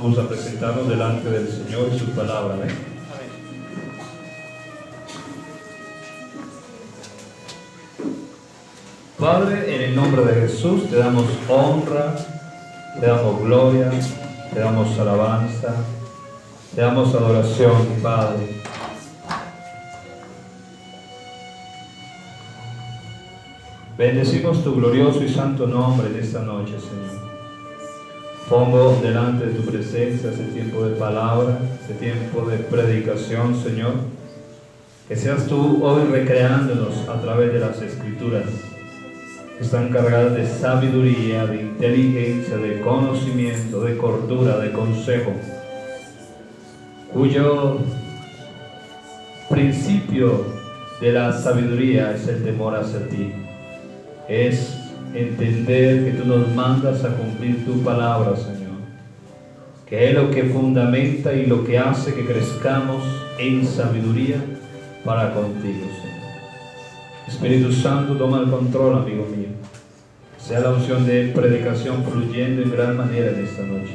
Vamos a presentarnos delante del Señor y su palabra. Padre, en el nombre de Jesús te damos honra, te damos gloria, te damos alabanza, te damos adoración, Padre. Bendecimos tu glorioso y santo nombre en esta noche, Señor. Pongo delante de tu presencia este tiempo de palabra, este tiempo de predicación, Señor. Que seas tú hoy recreándonos a través de las Escrituras, que están cargadas de sabiduría, de inteligencia, de conocimiento, de cordura, de consejo, cuyo principio de la sabiduría es el temor hacia ti. Es entender que tú nos mandas a cumplir tu palabra, Señor, que es lo que fundamenta y lo que hace que crezcamos en sabiduría para contigo, Señor. Espíritu Santo, toma el control, amigo mío. Sea la unción de predicación fluyendo en gran manera en esta noche.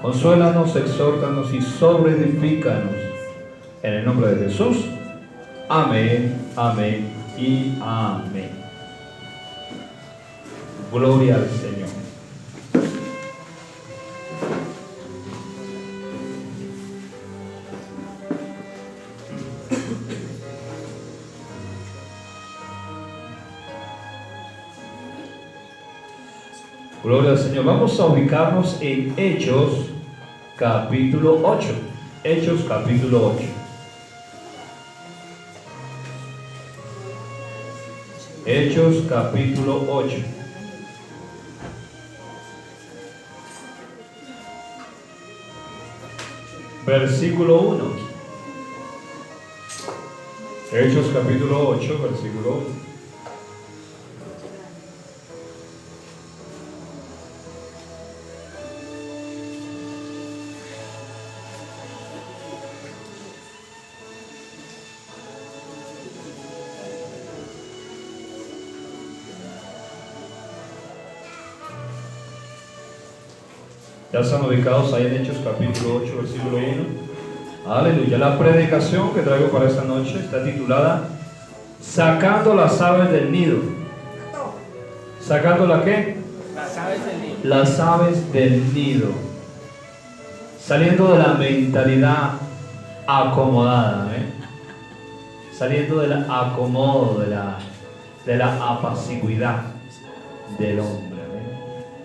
Consuélanos, exhórtanos y sobreedifícanos. En el nombre de Jesús. Amén, amén y amén. Gloria al Señor. Gloria al Señor. Vamos a ubicarnos en Hechos capítulo 8. Hechos capítulo 8. Hechos capítulo 8. Versículo 1. Hechos capítulo 8, versículo 1. Ya están ubicados ahí en Hechos capítulo 8, versículo 1. Aleluya. La predicación que traigo para esta noche está titulada Sacando las aves del nido. ¿Sacando la qué? Las aves del nido. Las aves del nido. Saliendo de la mentalidad acomodada, saliendo del acomodo, de la apaciguidad del hombre,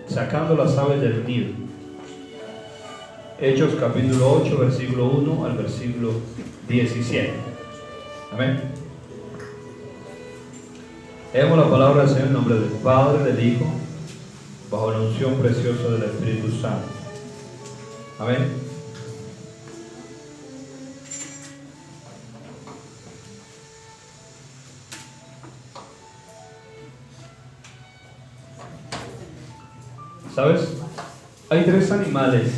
sacando las aves del nido. Hechos capítulo 8, versículo 1 al versículo 17. Amén. Leemos la palabra del Señor en nombre del Padre, del Hijo, bajo la unción preciosa del Espíritu Santo. Amén. ¿Sabes? Hay tres animales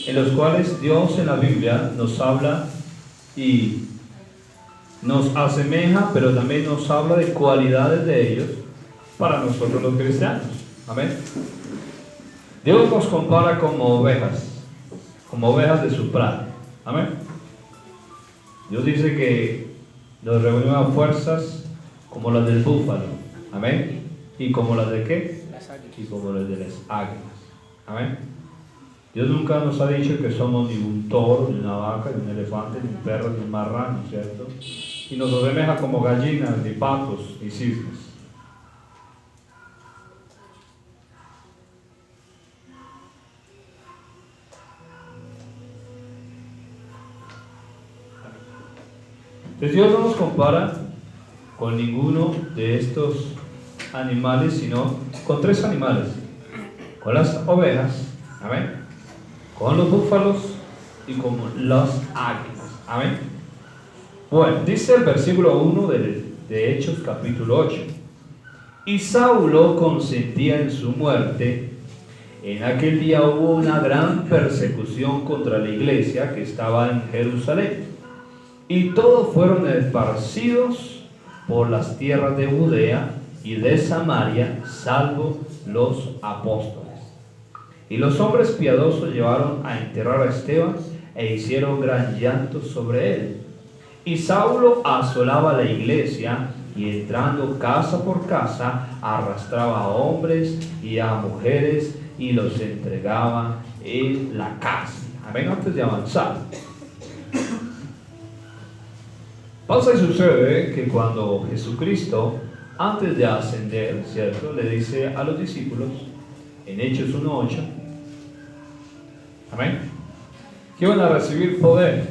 en los cuales Dios en la Biblia nos habla y nos asemeja, pero también nos habla de cualidades de ellos para nosotros los cristianos. Amén. Dios nos compara como ovejas de su prado. Amén. Dios dice que nos reunió a fuerzas como las del búfalo. Amén. ¿Y como las de qué? Las águilas. Y como las de las águilas. Amén. Dios nunca nos ha dicho que somos ni un toro, ni una vaca, ni un elefante, ni un perro, ni un marrano, ¿cierto? Y nos asemeja como gallinas, ni patos, ni cisnes. Entonces Dios no nos compara con ninguno de estos animales, sino con tres animales. Con las ovejas, amén, con los búfalos y con las águilas. Amén. Bueno, dice el versículo 1 de Hechos capítulo 8. Y Saulo consentía en su muerte. En aquel día hubo una gran persecución contra la iglesia que estaba en Jerusalén. Y todos fueron esparcidos por las tierras de Judea y de Samaria, salvo los apóstoles. Y los hombres piadosos llevaron a enterrar a Esteban e hicieron gran llanto sobre él. Y Saulo asolaba la iglesia y entrando casa por casa arrastraba a hombres y a mujeres y los entregaba en la cárcel. Amén. Antes de avanzar, pasa y sucede que cuando Jesucristo, antes de ascender, ¿cierto?, le dice a los discípulos en Hechos 1:8, amén, que iban a recibir poder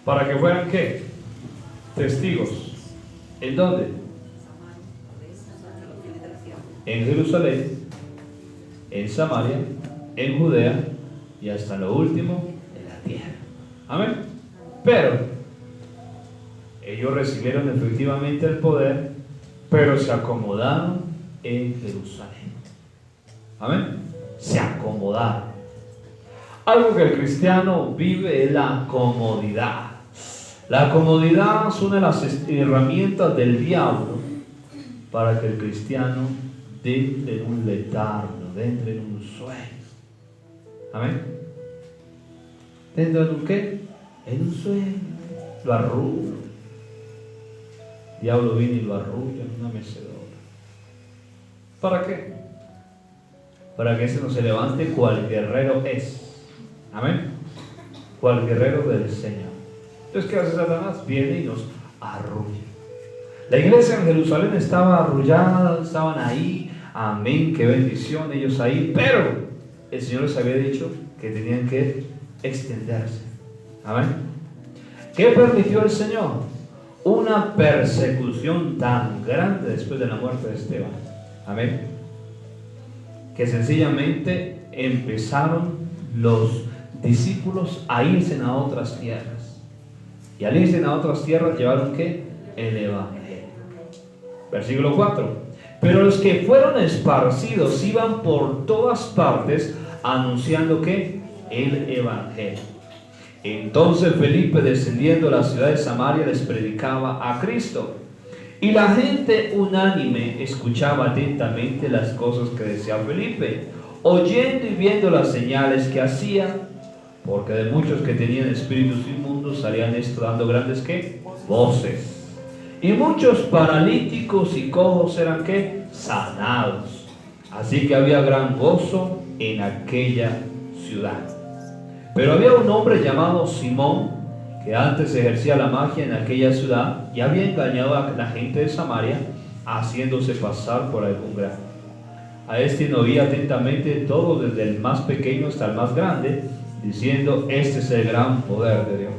para que fueran ¿qué? Testigos. ¿En dónde? En Jerusalén, en Samaria, en Judea y hasta lo último de la tierra. Amén. Pero ellos recibieron efectivamente el poder, pero se acomodaron en Jerusalén. Amén. Se acomodaron. Algo que el cristiano vive es la comodidad. La comodidad es una de las herramientas del diablo para que el cristiano entre en un letargo, entre en un sueño. Amén. ¿Dentro en un qué? En un sueño. Lo arrulla. El diablo viene y lo arrulla en una mecedora. ¿Para qué? Para que ese no se levante cual guerrero es. Amén. Cual guerrero del Señor. Entonces, ¿qué hace Satanás? Viene y nos arrulla. La iglesia en Jerusalén estaba arrullada, estaban ahí. Amén, qué bendición ellos ahí. Pero el Señor les había dicho que tenían que extenderse. Amén. ¿Qué permitió el Señor? Una persecución tan grande después de la muerte de Esteban. Amén. Que sencillamente empezaron los discípulos a irse a otras tierras. Y al irse a otras tierras llevaron ¿qué? El evangelio. Versículo 4. Pero los que fueron esparcidos iban por todas partes anunciando ¿qué? El evangelio. Entonces Felipe, descendiendo a la ciudad de Samaria, les predicaba a Cristo. Y la gente unánime escuchaba atentamente las cosas que decía Felipe, oyendo y viendo las señales que hacía, porque de muchos que tenían espíritus inmundos salían esto dando grandes ¿qué? Voces. Y muchos paralíticos y cojos eran ¿qué? Sanados. Así que había gran gozo en aquella ciudad. Pero había un hombre llamado Simón, que antes ejercía la magia en aquella ciudad y había engañado a la gente de Samaria, haciéndose pasar por algún grande. A este no oía atentamente todo, desde el más pequeño hasta el más grande, diciendo: este es el gran poder de Dios.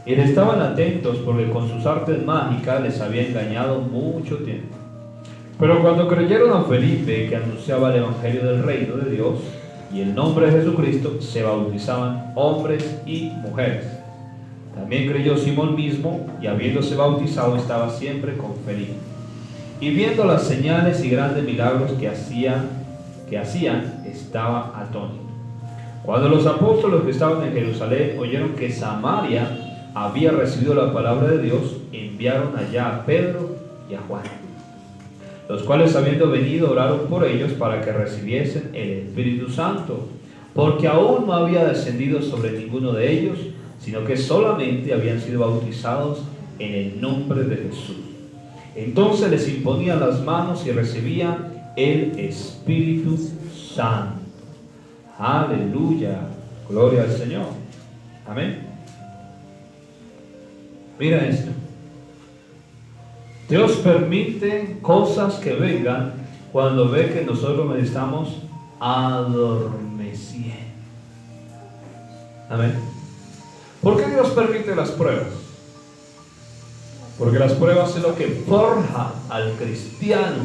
Y le estaban atentos porque con sus artes mágicas les había engañado mucho tiempo. Pero cuando creyeron a Felipe, que anunciaba el evangelio del reino de Dios y el nombre de Jesucristo, se bautizaban hombres y mujeres. También creyó Simón mismo, y habiéndose bautizado estaba siempre con Felipe. Y viendo las señales y grandes milagros que hacían, estaba atónito. Cuando los apóstoles que estaban en Jerusalén oyeron que Samaria había recibido la palabra de Dios, enviaron allá a Pedro y a Juan, los cuales, habiendo venido, oraron por ellos para que recibiesen el Espíritu Santo, porque aún no había descendido sobre ninguno de ellos, sino que solamente habían sido bautizados en el nombre de Jesús. Entonces les imponían las manos y recibían el Espíritu Santo. Aleluya, gloria al Señor. Amén. Mira esto. Dios permite cosas que vengan cuando ve que nosotros nos estamos adormeciendo. Amén. ¿Por qué Dios permite las pruebas? Porque las pruebas es lo que forja al cristiano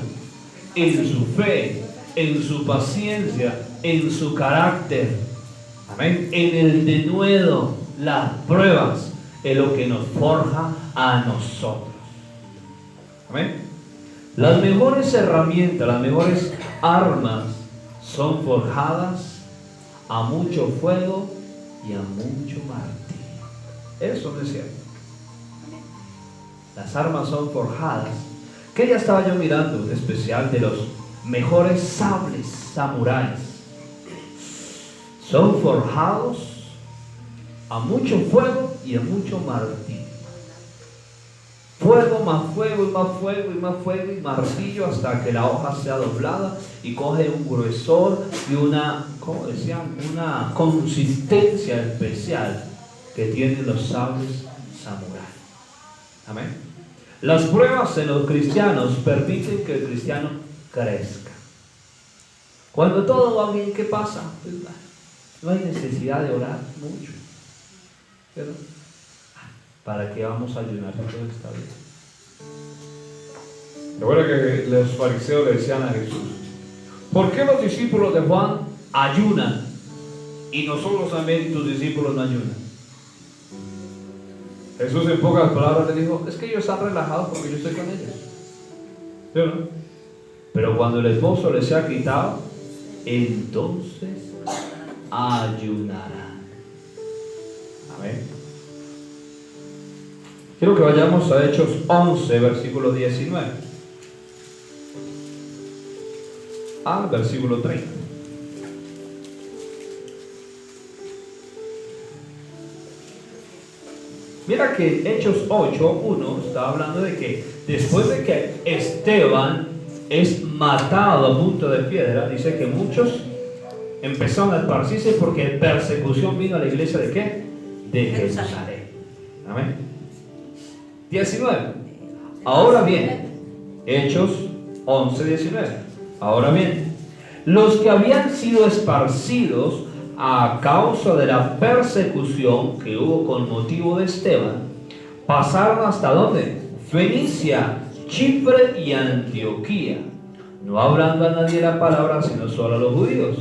en su fe, en su paciencia, en su carácter. Amén. En el denuedo, las pruebas es lo que nos forja a nosotros. Amén. Las mejores herramientas, las mejores armas son forjadas a mucho fuego y a mucho martirio. Eso no es cierto. Las armas son forjadas. Que ya estaba yo mirando un especial de los mejores sables samuráis. son forjados a mucho fuego y a mucho martillo. Fuego más fuego y más fuego y más fuego y martillo hasta que la hoja sea doblada y coge un gruesor y una, ¿cómo decían? Una consistencia especial que tienen los sables samurái. Amén. Las pruebas en los cristianos permiten que el cristiano crezca. Cuando todo va bien, ¿qué pasa? Pues, no hay necesidad de orar mucho, ¿verdad? ¿Para qué vamos a ayunar si todo está bien? Recuerda que los fariseos le decían a Jesús: ¿por qué los discípulos de Juan ayunan y nosotros también, tus discípulos, no ayunan? Jesús en pocas palabras le dijo: es que ellos están relajados porque yo estoy con ellos, ¿sí o no? Pero cuando el esposo les ha quitado, entonces ayunarán. Amén. Quiero que vayamos a Hechos 11, versículo 19 al versículo 30. Mira que Hechos 8:1 está hablando de que después de que Esteban es matado a punta de piedra, dice que muchos empezaron a esparcirse porque persecución vino a la iglesia ¿de qué? De Jerusalén. Amén. 19. Ahora bien, Hechos 11:19. Ahora bien, los que habían sido esparcidos a causa de la persecución que hubo con motivo de Esteban, pasaron hasta ¿dónde? Fenicia, Chipre y Antioquía, no hablando a nadie la palabra, sino solo a los judíos.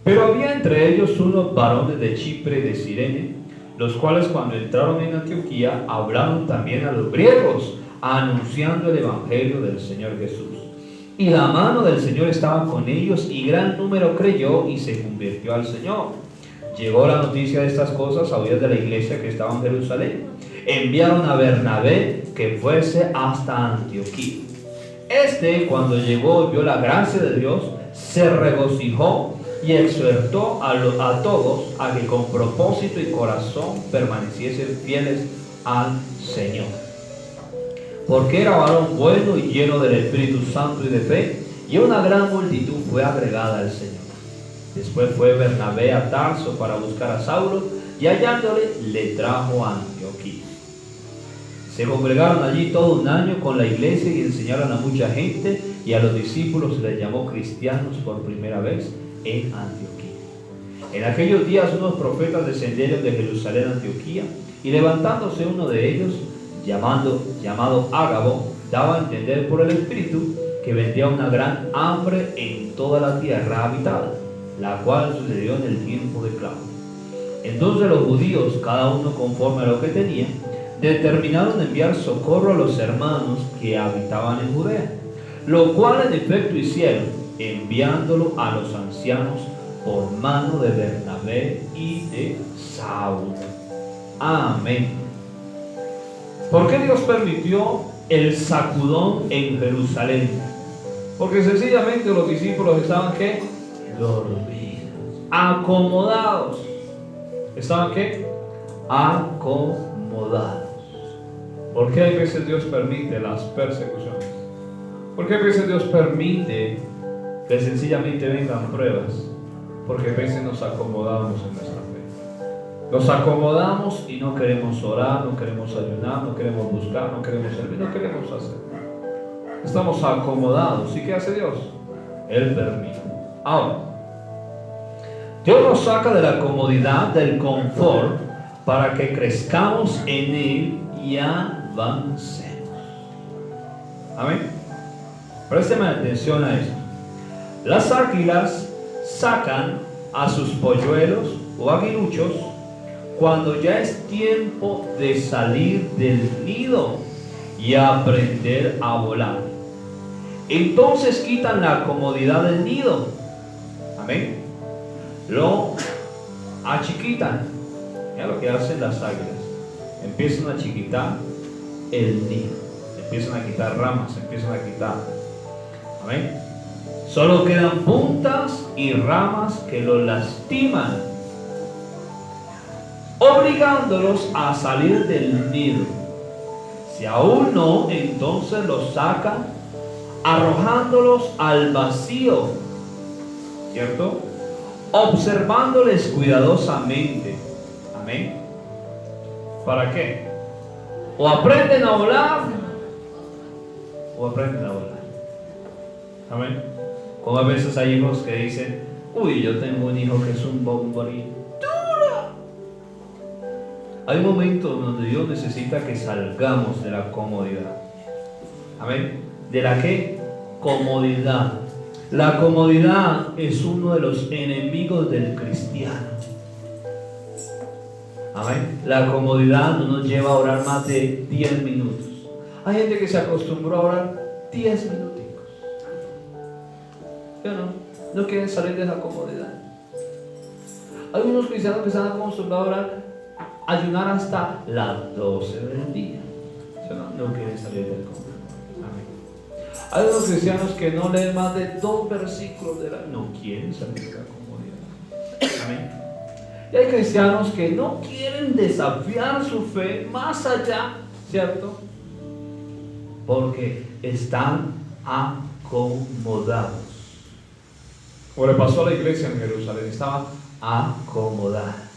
Pero había entre ellos unos varones de Chipre y de Cirene, los cuales cuando entraron en Antioquía hablaron también a los griegos, anunciando el evangelio del Señor Jesús. Y la mano del Señor estaba con ellos, y gran número creyó y se convirtió al Señor. Llegó la noticia de estas cosas a oídos de la iglesia que estaba en Jerusalén. Enviaron a Bernabé que fuese hasta Antioquía. Cuando llegó y vio la gracia de Dios, se regocijó y exhortó a todos a que con propósito y corazón permaneciesen fieles al Señor. Porque era varón bueno y lleno del Espíritu Santo y de fe, y una gran multitud fue agregada al Señor. Después fue Bernabé a Tarso para buscar a Saulo, y hallándole le trajo a Antioquía. Se congregaron allí todo un año con la iglesia y enseñaron a mucha gente, y a los discípulos se les llamó cristianos por primera vez en Antioquía. En aquellos días unos profetas descendieron de Jerusalén a Antioquía, y levantándose uno de ellos, llamado Ágabo, daba a entender por el Espíritu que vendría una gran hambre en toda la tierra habitada, la cual sucedió en el tiempo de Claudio. Entonces los judíos, cada uno conforme a lo que tenía, determinaron enviar socorro a los hermanos que habitaban en Judea, lo cual en efecto hicieron, enviándolo a los ancianos por mano de Bernabé y de Saulo. Amén. ¿Por qué Dios permitió el sacudón en Jerusalén? Porque sencillamente los discípulos estaban ¿qué? Dormidos, acomodados. ¿Estaban qué? Acomodados. ¿Por qué a veces Dios permite las persecuciones? ¿Por qué a veces Dios permite que sencillamente vengan pruebas? Porque a veces nos acomodamos en nuestra fe. Nos acomodamos y no queremos orar, no queremos ayunar, no queremos buscar, no queremos servir, no queremos hacer. Estamos acomodados. ¿Y qué hace Dios? Él permite. Ahora, Dios nos saca de la comodidad, del confort, para que crezcamos en Él y avancemos. Amén. Présteme atención a esto. Las águilas sacan a sus polluelos o aguiluchos cuando ya es tiempo de salir del nido y aprender a volar. Entonces quitan la comodidad del nido. Amén. Lo achiquitan. Mira lo que hacen las águilas. Empiezan a chiquitar el nido. Empiezan a quitar ramas, empiezan a quitar. Amén. Solo quedan puntas y ramas que los lastiman, obligándolos a salir del nido. Si aún no, entonces los sacan, arrojándolos al vacío, ¿cierto? Observándoles cuidadosamente. Amén. ¿Para qué? O aprenden a volar, o aprenden a volar. Amén. Como a veces hay hijos que dicen, uy, yo tengo un hijo que es un bomborín. Hay momentos donde Dios necesita que salgamos de la comodidad. Amén. ¿De la qué? Comodidad. La comodidad es uno de los enemigos del cristiano. Amén. La comodidad no nos lleva a orar más de 10 minutos. Hay gente que se acostumbró a orar 10 minutos. No quieren salir de esa comodidad. Hay unos cristianos que están acostumbrados a orar, ayunar hasta las 12 del día. No quieren salir del comodidad. Amén. Hay unos cristianos que no leen más de 2 versículos de la... No quieren salir de la comodidad. Amén. Y hay cristianos que no quieren desafiar su fe más allá, ¿cierto? Porque están acomodados. O le pasó a la iglesia en Jerusalén, estaba acomodada.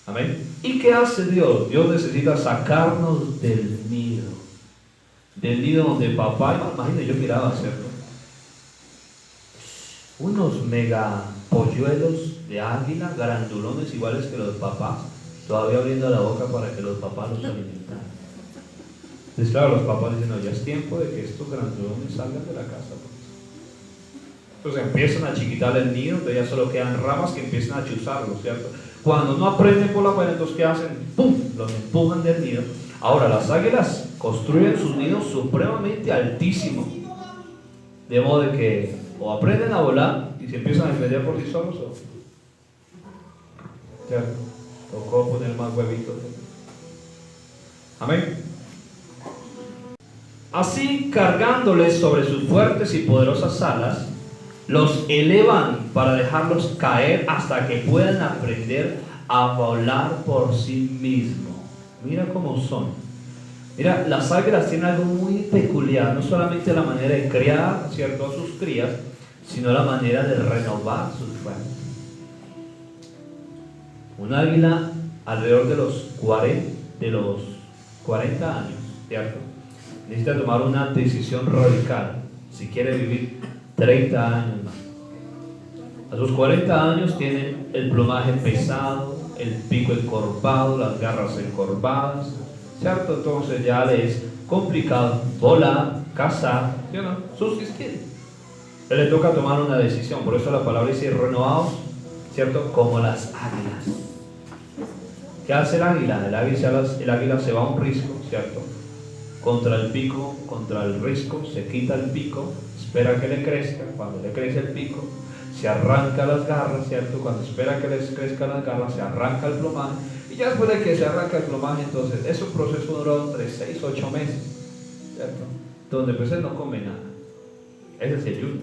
Amén. ¿Y qué hace Dios? Dios necesita sacarnos del nido donde papá, imagínate, yo miraba hacerlo, unos mega polluelos de águila, grandulones iguales que los papás, todavía abriendo la boca para que los papás los alimentaran. Entonces claro, los papás dicen, no, ya es tiempo de que estos grandulones salgan de la casa. Entonces empiezan a chiquitar el nido, entonces ya solo quedan ramas que empiezan a chuzarlos, ¿cierto? Cuando no aprenden por la buena, entonces ¿qué hacen? ¡Pum! Los empujan del nido. Ahora, las águilas construyen sus nidos supremamente altísimos, de modo de que o aprenden a volar y se empiezan a defender por sí solos, o ¿cierto? Tocó poner más huevitos. Amén. Así, cargándoles sobre sus fuertes y poderosas alas, los elevan para dejarlos caer hasta que puedan aprender a volar por sí mismos. Mira cómo son. Mira, las águilas tienen algo muy peculiar, no solamente la manera de criar, ¿cierto?, a sus crías, sino la manera de renovar sus fuerzas. Un águila alrededor de los 40 años, ¿cierto?, necesita tomar una decisión radical si quiere vivir 30 años más. A sus 40 años tienen el plumaje pesado, el pico encorvado, las garras encorvadas, ¿cierto? Entonces ya les es complicado volar, cazar, ¿sí o no? Subsistir. Le toca tomar una decisión, por eso la palabra dice renovados, ¿cierto? Como las águilas. ¿Qué hace el águila? El águila se va a un risco, ¿cierto? Contra el pico, contra el risco, se quita el pico, espera que le crezca, cuando le crece el pico, se arranca las garras, ¿cierto? Cuando espera que les crezcan las garras, se arranca el plumaje, y ya después de que se arranca el plumaje, entonces es un proceso durado entre 6 o 8 meses, ¿cierto? Donde pues él no come nada. Ese es el ayuno.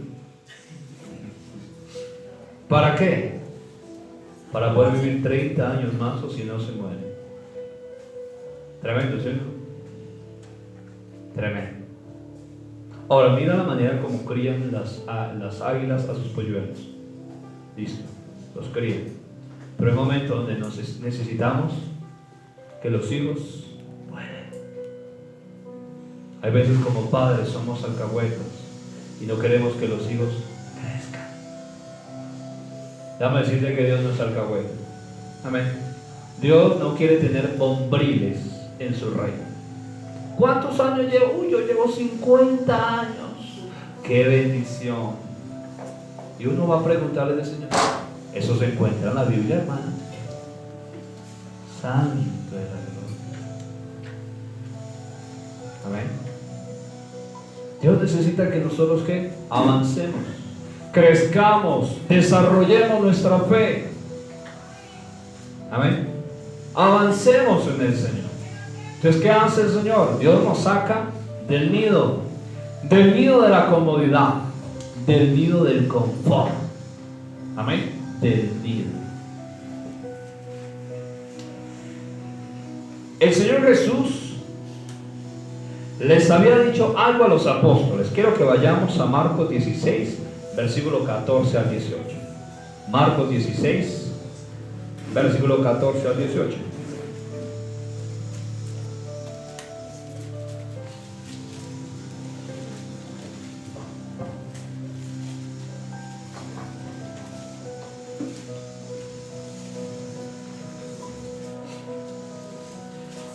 ¿Para qué? Para poder vivir 30 años más, o si no se muere. Tremendo, ¿cierto? Tremendo. Ahora mira la manera como crían las águilas a sus polluelos. Listo, los crían. Pero hay momentos donde necesitamos que los hijos mueren. Hay veces como padres somos alcahuetas y no queremos que los hijos crezcan. Déjame decirte que Dios no es alcahueta. Amén. Dios no quiere tener hombriles en su reino. ¿Cuántos años llevo? Yo llevo 50 años. ¡Qué bendición! Y uno va a preguntarle al Señor. Eso se encuentra en la Biblia, hermano. Santo de la gloria. Amén. Dios necesita que nosotros ¿qué? Avancemos, crezcamos, desarrollemos nuestra fe. Amén. Avancemos en el Señor. Entonces, ¿qué hace el Señor? Dios nos saca del nido de la comodidad, del nido del confort. Amén. Del nido. El Señor Jesús les había dicho algo a los apóstoles. Quiero que vayamos a Marcos 16, versículo 14 al 18. Marcos 16, versículo 14 al 18.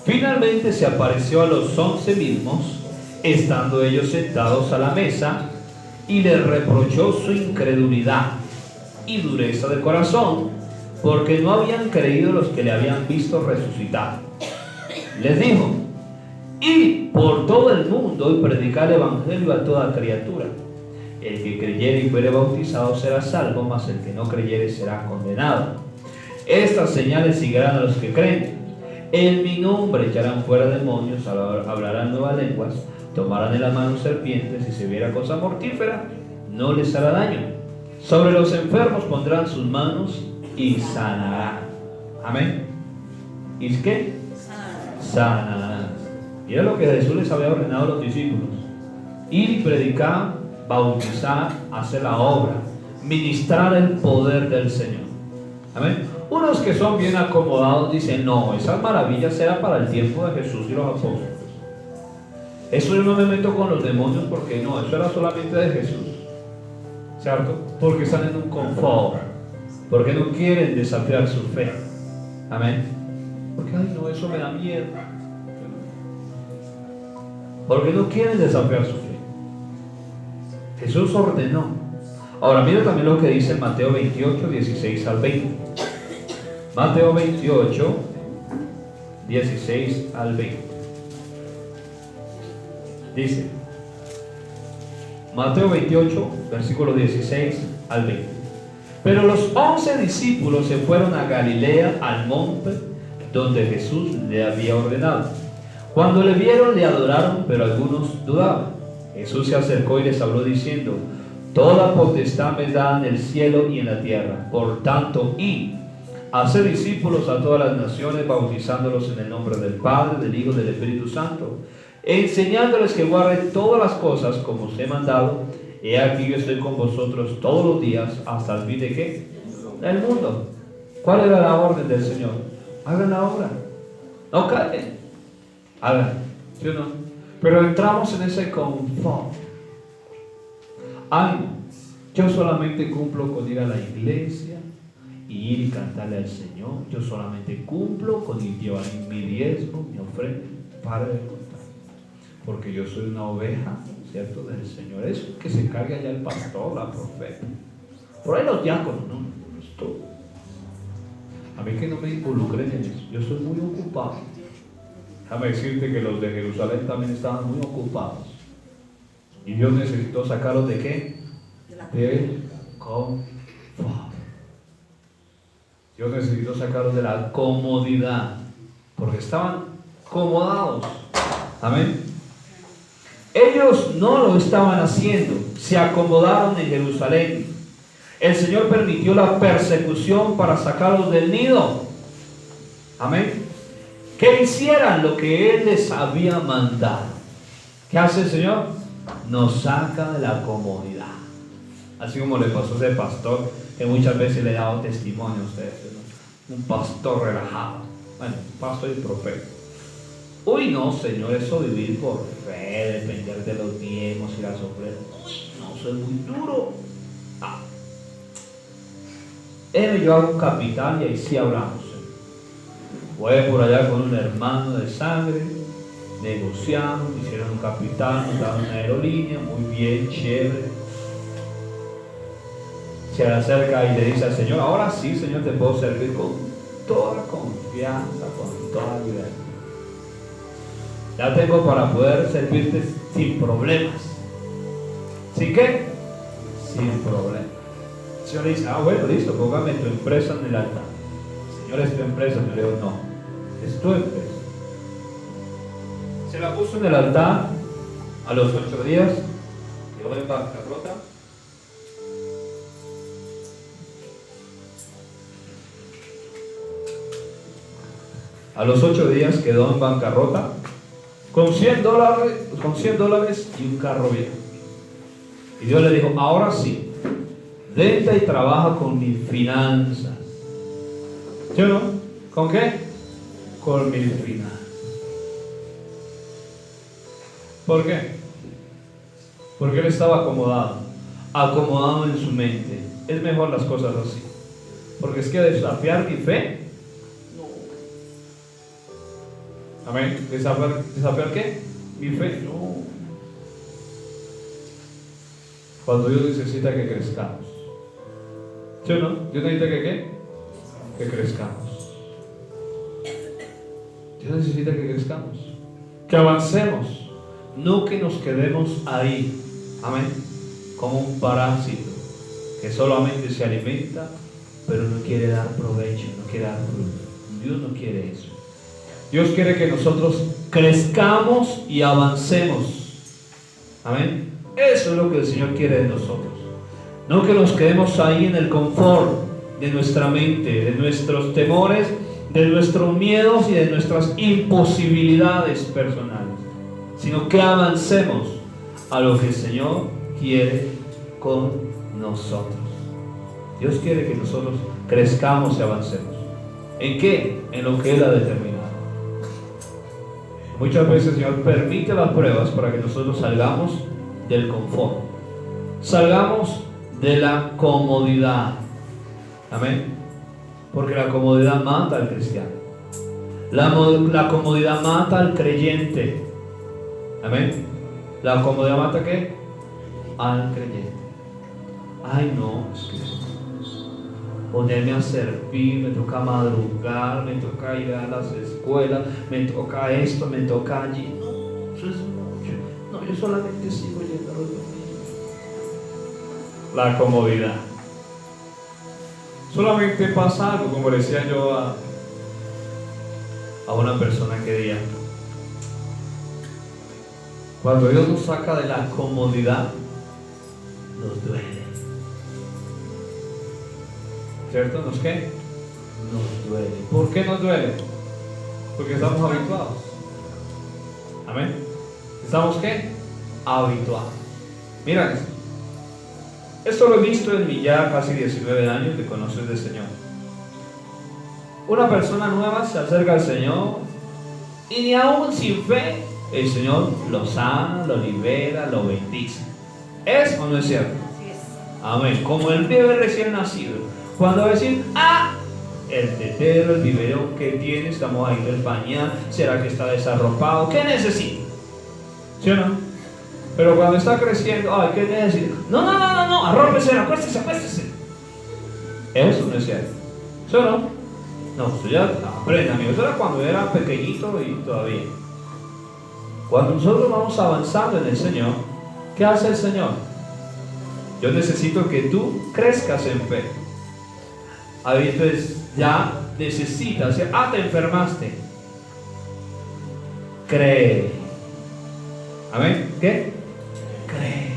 Finalmente se apareció a los 11 mismos, estando ellos sentados a la mesa, y les reprochó su incredulidad y dureza de corazón, porque no habían creído los que le habían visto resucitar. Les dijo: id por todo el mundo y predicad el evangelio a toda criatura. El que creyere y fuere bautizado será salvo, mas el que no creyere será condenado. Estas señales seguirán a los que creen. En mi nombre echarán fuera demonios, hablarán nuevas lenguas, tomarán en las manos serpientes, y si hubiera cosa mortífera, no les hará daño. Sobre los enfermos pondrán sus manos y sanarán. Amén. ¿Y qué? Sanarán. Mira lo que Jesús les había ordenado a los discípulos: ir y predicar, bautizar, hacer la obra, ministrar el poder del Señor. Amén. Unos que son bien acomodados dicen: no, esas maravillas eran para el tiempo de Jesús y los apóstoles. Eso yo no me meto con los demonios, porque no, eso era solamente de Jesús, ¿cierto? Porque están en un confort, porque no quieren desafiar su fe. Amén. Porque, ay no, eso me da miedo. Porque no quieren desafiar su fe. Jesús ordenó. Ahora mira también lo que dice en Mateo 28, 16 al 20. Mateo 28, 16 al 20. Dice, Mateo 28, versículo 16 al 20. Pero los 11 discípulos se fueron a Galilea, al monte donde Jesús le había ordenado. Cuando le vieron, le adoraron, pero algunos dudaban. Jesús se acercó y les habló diciendo: toda potestad me da en el cielo y en la tierra. Por tanto, id, haced discípulos a todas las naciones, bautizándolos en el nombre del Padre, del Hijo y del Espíritu Santo, enseñándoles que guarden todas las cosas como os he mandado. He aquí yo estoy con vosotros todos los días hasta el fin de ¿qué? Del mundo. ¿Cuál era la orden del Señor? Hagan la obra, no callen, hagan, ¿sí o no? Pero entramos en ese confort. Ay, yo solamente cumplo con ir a la iglesia y ir y cantarle al Señor. Yo solamente cumplo con ir llevar mi diezmo, mi ofrenda. Pare de contar, porque yo soy una oveja, ¿cierto?, del Señor. Eso que se carga ya el pastor, la profeta, por ahí los diáconos, ¿no? Esto, a mí que no me involucren en eso. Yo soy muy ocupado. Déjame decirte que los de Jerusalén también estaban muy ocupados. Y Dios necesitó sacarlos ¿de qué? Del confort. Dios necesitó sacarlos de la comodidad, porque estaban acomodados. Amén. Ellos no lo estaban haciendo, se acomodaron en Jerusalén. El Señor permitió la persecución para sacarlos del nido. Amén. Que hicieran lo que Él les había mandado. ¿Qué hace el Señor? Nos saca de la comodidad. Así como le pasó a ese pastor que muchas veces le he dado testimonio a ustedes, ¿no? Un pastor relajado. Bueno, pastor y profeta. Uy, no, Señor, eso vivir por fe, depender de los diezmos y las ofrendas. Uy, no, eso es muy duro. Yo hago un capital y ahí sí hablamos. Voy por allá con un hermano de sangre, negociamos, hicieron un capital, nos daban una aerolínea, muy bien, chévere. Se le acerca y le dice al Señor: ahora sí, Señor, te puedo servir con toda confianza, con toda libertad. Ya tengo para poder servirte sin problemas. ¿Sí qué? Sin problemas. El Señor dice: bueno, listo, póngame tu empresa en el altar. Señor, ¿es tu empresa? Yo le digo: no, es tu empresa. Se la puso en el altar. A los 8 días quedó en bancarrota A los 8 días quedó en bancarrota con $100 y un carro viejo. Y Dios le dijo, ahora sí, vente y trabaja con mis finanzas. ¿Sí o no? ¿Con qué? Con mis finanzas. ¿Por qué? Porque él estaba acomodado en su mente. Es mejor las cosas así. Porque es que desafiar mi fe, no. Amén. ¿Desafiar qué? Mi fe, no. Cuando Dios necesita que crezcamos. ¿Sí o no? Dios necesita que ¿qué? Que crezcamos. Dios necesita que crezcamos. Que avancemos. No que nos quedemos ahí. Amén. Como un parásito que solamente se alimenta, pero no quiere dar provecho, no quiere dar fruto. Dios no quiere eso. Dios quiere que nosotros crezcamos y avancemos. Amén. Eso es lo que el Señor quiere de nosotros. No que nos quedemos ahí en el confort de nuestra mente, de nuestros temores, de nuestros miedos y de nuestras imposibilidades personales, sino que avancemos a lo que el Señor quiere con nosotros. Dios quiere que nosotros crezcamos y avancemos. ¿En qué? En lo que Él ha determinado. Muchas veces el Señor permite las pruebas para que nosotros salgamos del confort, salgamos de la comodidad. Amén. Porque la comodidad mata al cristiano. La comodidad mata al creyente. Amén. ¿La comodidad mata qué? Al creyente. Ay, no, es que ponerme a servir, me toca madrugar, me toca ir a las escuelas, me toca esto, me toca allí. No, eso es mucho. No, yo solamente sigo yendo a los domingos. La comodidad. Solamente pasa algo, como decía yo a una persona que decía, cuando Dios nos saca de la comodidad, nos duele. ¿Cierto? ¿Nos qué? Nos duele. ¿Por qué nos duele? Porque estamos habituados. Amén. ¿Estamos qué? Habituados. Mira esto. Esto lo he visto en mi ya casi 19 años de conocer del Señor. Una persona nueva se acerca al Señor y ni aún sin fe el Señor lo sana, lo libera, lo bendice. ¿Es o no es cierto? Amén. Como el bebé recién nacido. Cuando va a decir, el tetero, el biberón que tiene, estamos ahí del bañar, ¿será que está desarropado? ¿Qué necesita? ¿Sí o no? Pero cuando está creciendo, ¿qué necesita? No, arrópese, acuéstese. Eso no es cierto. ¿Sí o no? No, eso ya aprende, amigo. Eso era cuando era pequeñito y todavía. Cuando nosotros vamos avanzando en el Señor, ¿qué hace el Señor? Yo necesito que tú crezcas en fe. A veces ya necesitas, te enfermaste. Cree. ¿Amén? ¿Qué? Cree.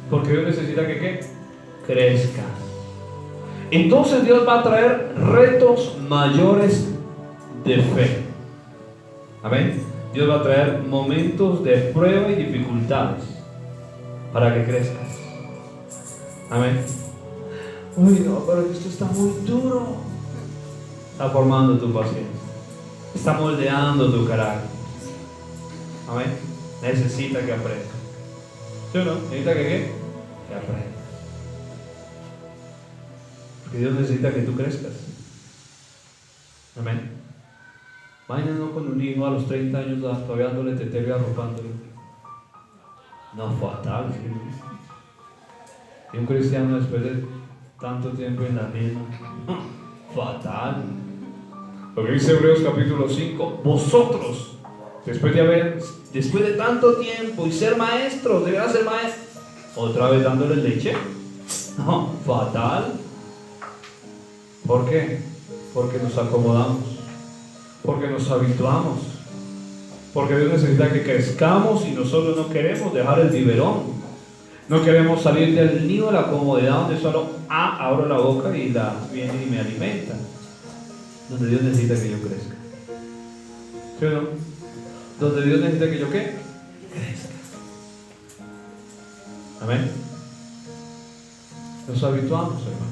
Porque Dios necesita que ¿qué? Crezca. Entonces Dios va a traer retos mayores de fe. Amén. Dios va a traer momentos de prueba y dificultades para que crezcas. Amén. Uy, no, pero esto está muy duro. Está formando tu paciencia. Está moldeando tu carácter. Amén. Necesita que aprendas. ¿Sí o no? Necesita que ¿qué? Que aprendas. Porque Dios necesita que tú crezcas. Amén. Vayan no con un hijo a los 30 años todavía dándole tetero y arropándolo. No, fatal. ¿Sí? Y un cristiano después de tanto tiempo en la misma, fatal. Lo que dice Hebreos capítulo 5, vosotros, después de tanto tiempo y ser maestros, deberán ser maestros, otra vez dándole leche. No, fatal. ¿Por qué? Porque nos acomodamos, porque nos habituamos, porque Dios necesita que crezcamos y nosotros no queremos dejar el biberón. No queremos salir del nido de la comodidad donde solo abro la boca y viene y me alimenta. Donde Dios necesita que yo crezca. ¿Sí o no? Donde Dios necesita que yo ¿qué? Crezca. Amén. Nos habituamos, hermanos.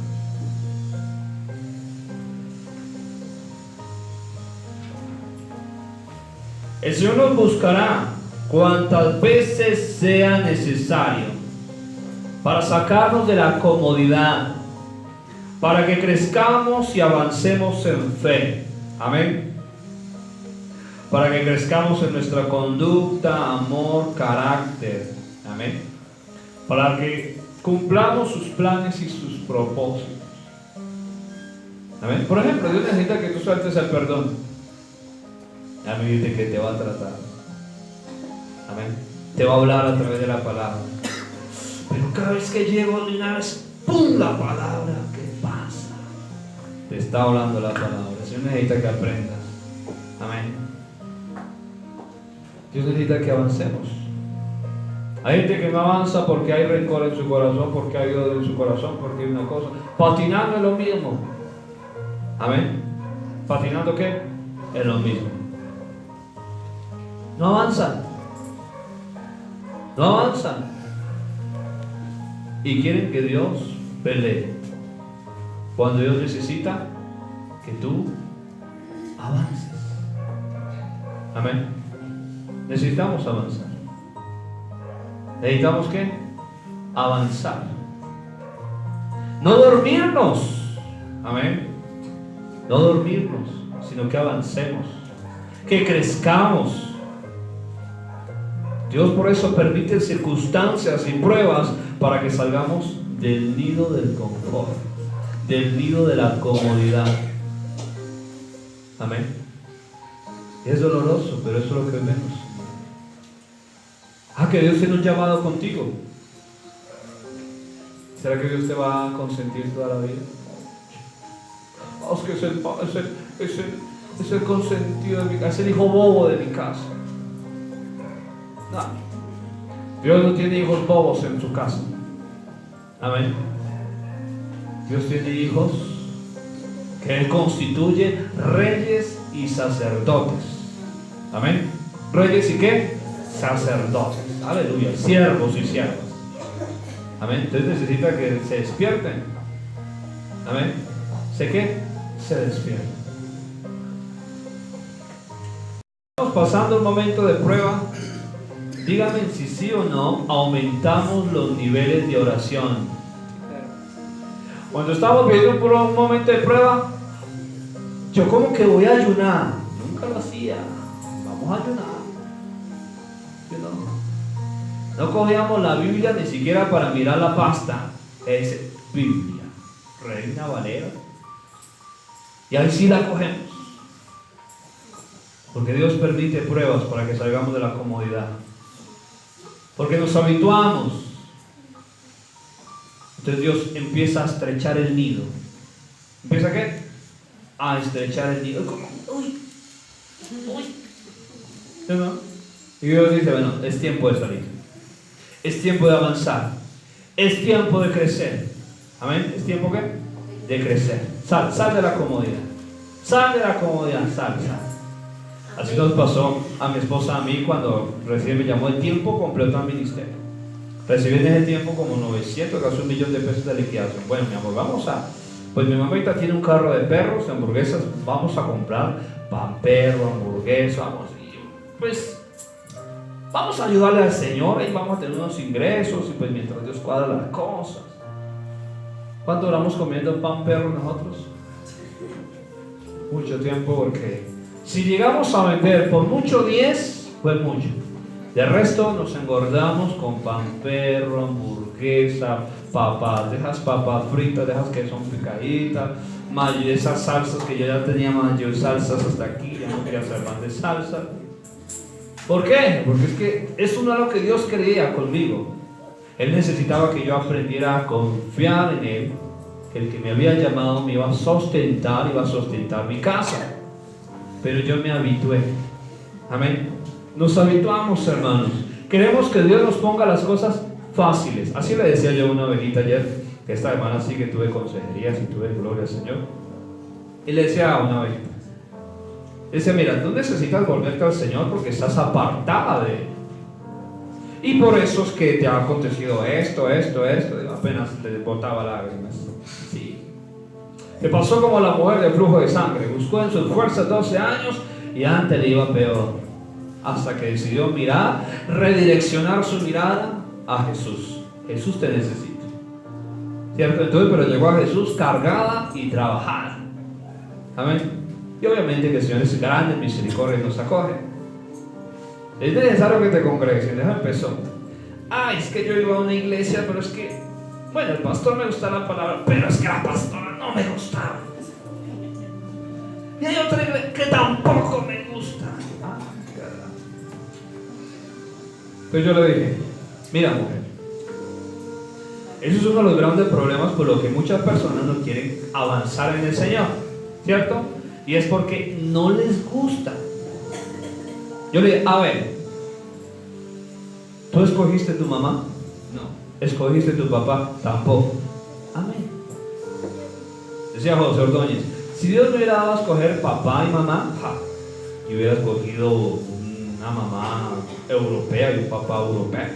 El Señor nos buscará cuantas veces sea necesario para sacarnos de la comodidad, para que crezcamos y avancemos en fe. Amén. Para que crezcamos en nuestra conducta, amor, carácter. Amén. Para que cumplamos sus planes y sus propósitos. Amén. Por ejemplo, Dios necesita que tú sueltes el perdón. A mí dice que te va a tratar. Amén. Te va a hablar a través de la palabra. Pero cada vez que llego a Linares, ¡pum! La palabra. ¿Qué pasa? Te está hablando la palabra. El Señor necesita que aprendas. Amén. Dios necesita que avancemos. Hay gente que no avanza porque hay rencor en su corazón, porque hay odio en su corazón, porque hay una cosa. Patinando es lo mismo. Amén. ¿Patinando qué? Es lo mismo. No avanzan. No avanzan. Y quieren que Dios pelee. Cuando Dios necesita que tú avances. Amén. Necesitamos avanzar. ¿Necesitamos qué? Avanzar. No dormirnos. Amén. No dormirnos, sino que avancemos. Que crezcamos. Dios por eso permite circunstancias y pruebas para que salgamos del nido del confort, del nido de la comodidad. Amén. Es doloroso, pero eso es lo que vemos. Que Dios tiene un llamado contigo. ¿Será que Dios te va a consentir toda la vida? Es que es el consentido de mi casa, es el hijo bobo de mi casa. No. Dios no tiene hijos bobos en su casa. Amén. Dios tiene hijos que Él constituye reyes y sacerdotes. Amén. Reyes y qué? Sacerdotes. Aleluya. Siervos y siervas. Amén. Entonces necesita que se despierten. Amén. ¿Sé qué? Se despierten. Estamos pasando un momento de prueba. Dígame si sí o no aumentamos los niveles de oración. Cuando estamos viviendo por un momento de prueba, yo como que voy a ayunar. Nunca lo hacía. Vamos a ayunar. No cogíamos la Biblia ni siquiera para mirar la pasta. Es Biblia, Reina Valera. Y ahí sí la cogemos. Porque Dios permite pruebas para que salgamos de la comodidad. Porque nos habituamos. Entonces Dios empieza a estrechar el nido. ¿Empieza qué? A estrechar el nido. Como, uy. ¿No? Y Dios dice, bueno, es tiempo de salir. Es tiempo de avanzar. Es tiempo de crecer. Amén. ¿Es tiempo qué? De crecer. Sal de la comodidad. Sal de la comodidad. Sal. Así nos pasó a mi esposa, a mí, cuando recién me llamó el tiempo completo al ministerio. Recibí en ese tiempo como 900, casi 1 millón de pesos de liquidación. Bueno, mi amor, pues mi mamá ahorita tiene un carro de perros, de hamburguesas. Vamos a comprar pan perro, hamburguesa, vamos a ayudarle al Señor y vamos a tener unos ingresos y pues mientras Dios cuadra las cosas. ¿Cuánto duramos comiendo pan perro nosotros? Mucho tiempo, porque si llegamos a vender por mucho 10, pues mucho. De resto nos engordamos con pan perro, hamburguesa, papas, dejas papas fritas, dejas que son picaditas, mayo, esas salsas que yo ya tenía mayo, salsas hasta aquí, ya no quería hacer más de salsa. ¿Por qué? Porque es que eso no era lo que Dios quería conmigo. Él necesitaba que yo aprendiera a confiar en Él, que el que me había llamado me iba a sustentar mi casa. Pero yo me habitué. Amén. Nos habituamos, hermanos. Queremos que Dios nos ponga las cosas fáciles. Así le decía yo a una ovejita ayer, que esta semana sí que tuve consejerías y tuve gloria al Señor. Y le decía a una ovejita, dice, mira, tú necesitas volverte al Señor porque estás apartada de Él. Y por eso es que te ha acontecido esto. Y apenas le botaba lágrimas. Sí. Le pasó como la mujer del flujo de sangre. Buscó en sus fuerzas 12 años y antes le iba peor. Hasta que decidió redireccionar su mirada a Jesús. Jesús te necesita. ¿Cierto? Entonces, pero llegó a Jesús cargada y trabajada. Amén. Y obviamente que el Señor es grande en misericordia y nos acoge. Es necesario que te congregues. Y deja empezó. Es que yo iba a una iglesia, pero es que, bueno, el pastor me gustaba la palabra, pero es que la pastora no me gustaba. Y hay otra iglesia que tampoco me gusta. Entonces yo le dije, mira mujer, eso es uno de los grandes problemas por lo que muchas personas no quieren avanzar en el Señor, ¿cierto? Y es porque no les gusta. Yo le dije, a ver, ¿tú escogiste tu mamá? No. ¿Escogiste tu papá? Tampoco. Amén. Decía José Ordóñez, si Dios me hubiera dado a escoger papá y mamá, yo hubiera escogido una mamá europea y un papá europeo.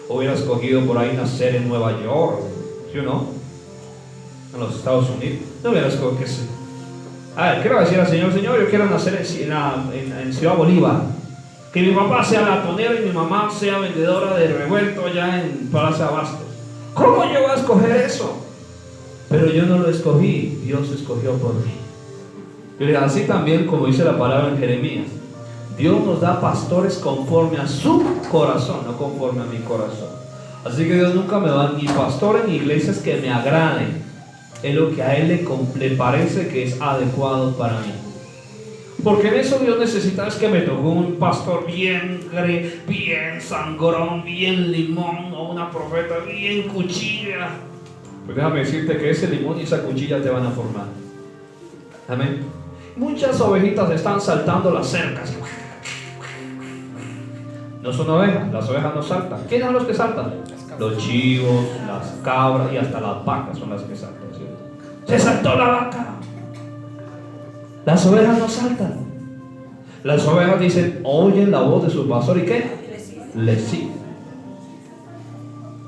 Hubiera escogido por ahí nacer en Nueva York, ¿sí o no? En los Estados Unidos. No hubiera escogido que sí. A ver, quiero decir al Señor, Señor, yo quiero nacer en Ciudad Bolívar. Que mi papá sea latonero y mi mamá sea vendedora de revuelto allá en Plaza Abastos. ¿Cómo yo voy a escoger eso? Pero yo no lo escogí, Dios escogió por mí. Y así también, como dice la palabra en Jeremías, Dios nos da pastores conforme a su corazón, no conforme a mi corazón. Así que Dios nunca me va ni pastores ni iglesias que me agraden. Es lo que a Él le parece que es adecuado para mí. Porque en eso Dios necesita es que me tocó un pastor bien sangrón, bien limón, o una profeta bien cuchilla. Pues déjame decirte que ese limón y esa cuchilla te van a formar. Amén. Muchas ovejitas están saltando las cercas. No son ovejas, las ovejas no saltan. ¿Quiénes son los que saltan? Los chivos, las cabras y hasta las vacas son las que saltan, ¿cierto? Se saltó la vaca. Las ovejas no saltan. Las ovejas dicen, oyen la voz de su pastor y ¿qué? Les siguen.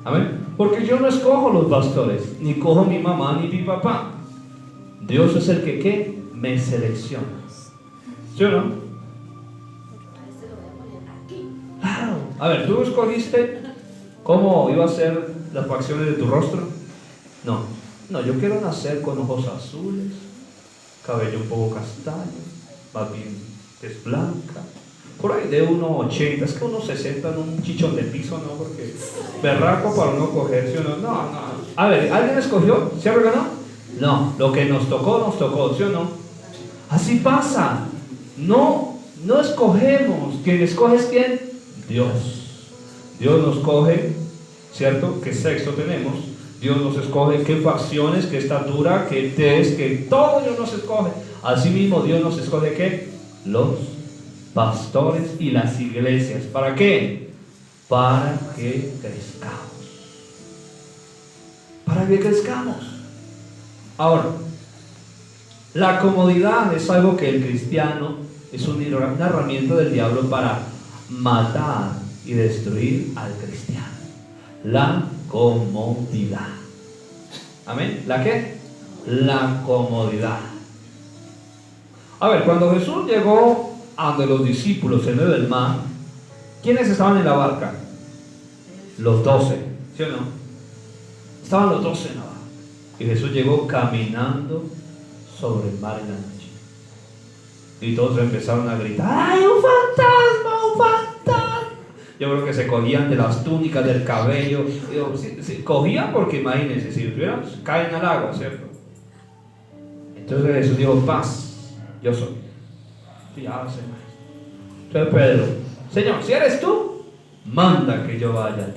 Amén. Porque yo no escojo los pastores, ni cojo mi mamá ni mi papá. Dios es el que ¿qué? Me selecciona. ¿Sí o no? Claro. A ver, ¿tú escogiste cómo iba a ser las facciones de tu rostro? No, yo quiero nacer con ojos azules, cabello un poco castaño, más bien es blanca, por ahí de 1,80, es que 1,60 en un chichón de piso, ¿no? Porque berraco para uno coger, ¿sí o no? No. A ver, ¿alguien escogió? ¿Sí o no? No, lo que nos tocó, ¿sí o no? Así pasa. No escogemos. ¿Quién escoge es quién? Dios. Dios nos coge, ¿cierto? ¿Qué sexo tenemos? Dios nos escoge qué facciones, qué estatura, qué tez, que todo Dios nos escoge. Asimismo, Dios nos escoge ¿qué? Los pastores y las iglesias. ¿Para qué? Para que crezcamos. Para que crezcamos. Ahora, la comodidad es algo que el cristiano es una herramienta del diablo para matar y destruir al cristiano. La comodidad. ¿Amén? ¿La qué? La comodidad. A ver, cuando Jesús llegó ante los discípulos en medio del mar, ¿quiénes estaban en la barca? Los 12, ¿sí o no? Estaban los 12 en la barca. Y Jesús llegó caminando sobre el mar en la noche. Y todos empezaron a gritar, ¡ay, un fantasma, un fantasma! Yo creo que se cogían de las túnicas, del cabello. Cogían porque imagínense, si estuvieran, caen al agua, ¿cierto? Entonces Jesús dijo, paz, yo soy. Y ya, Señor. Entonces Pedro, Señor, si eres tú, manda que yo vaya.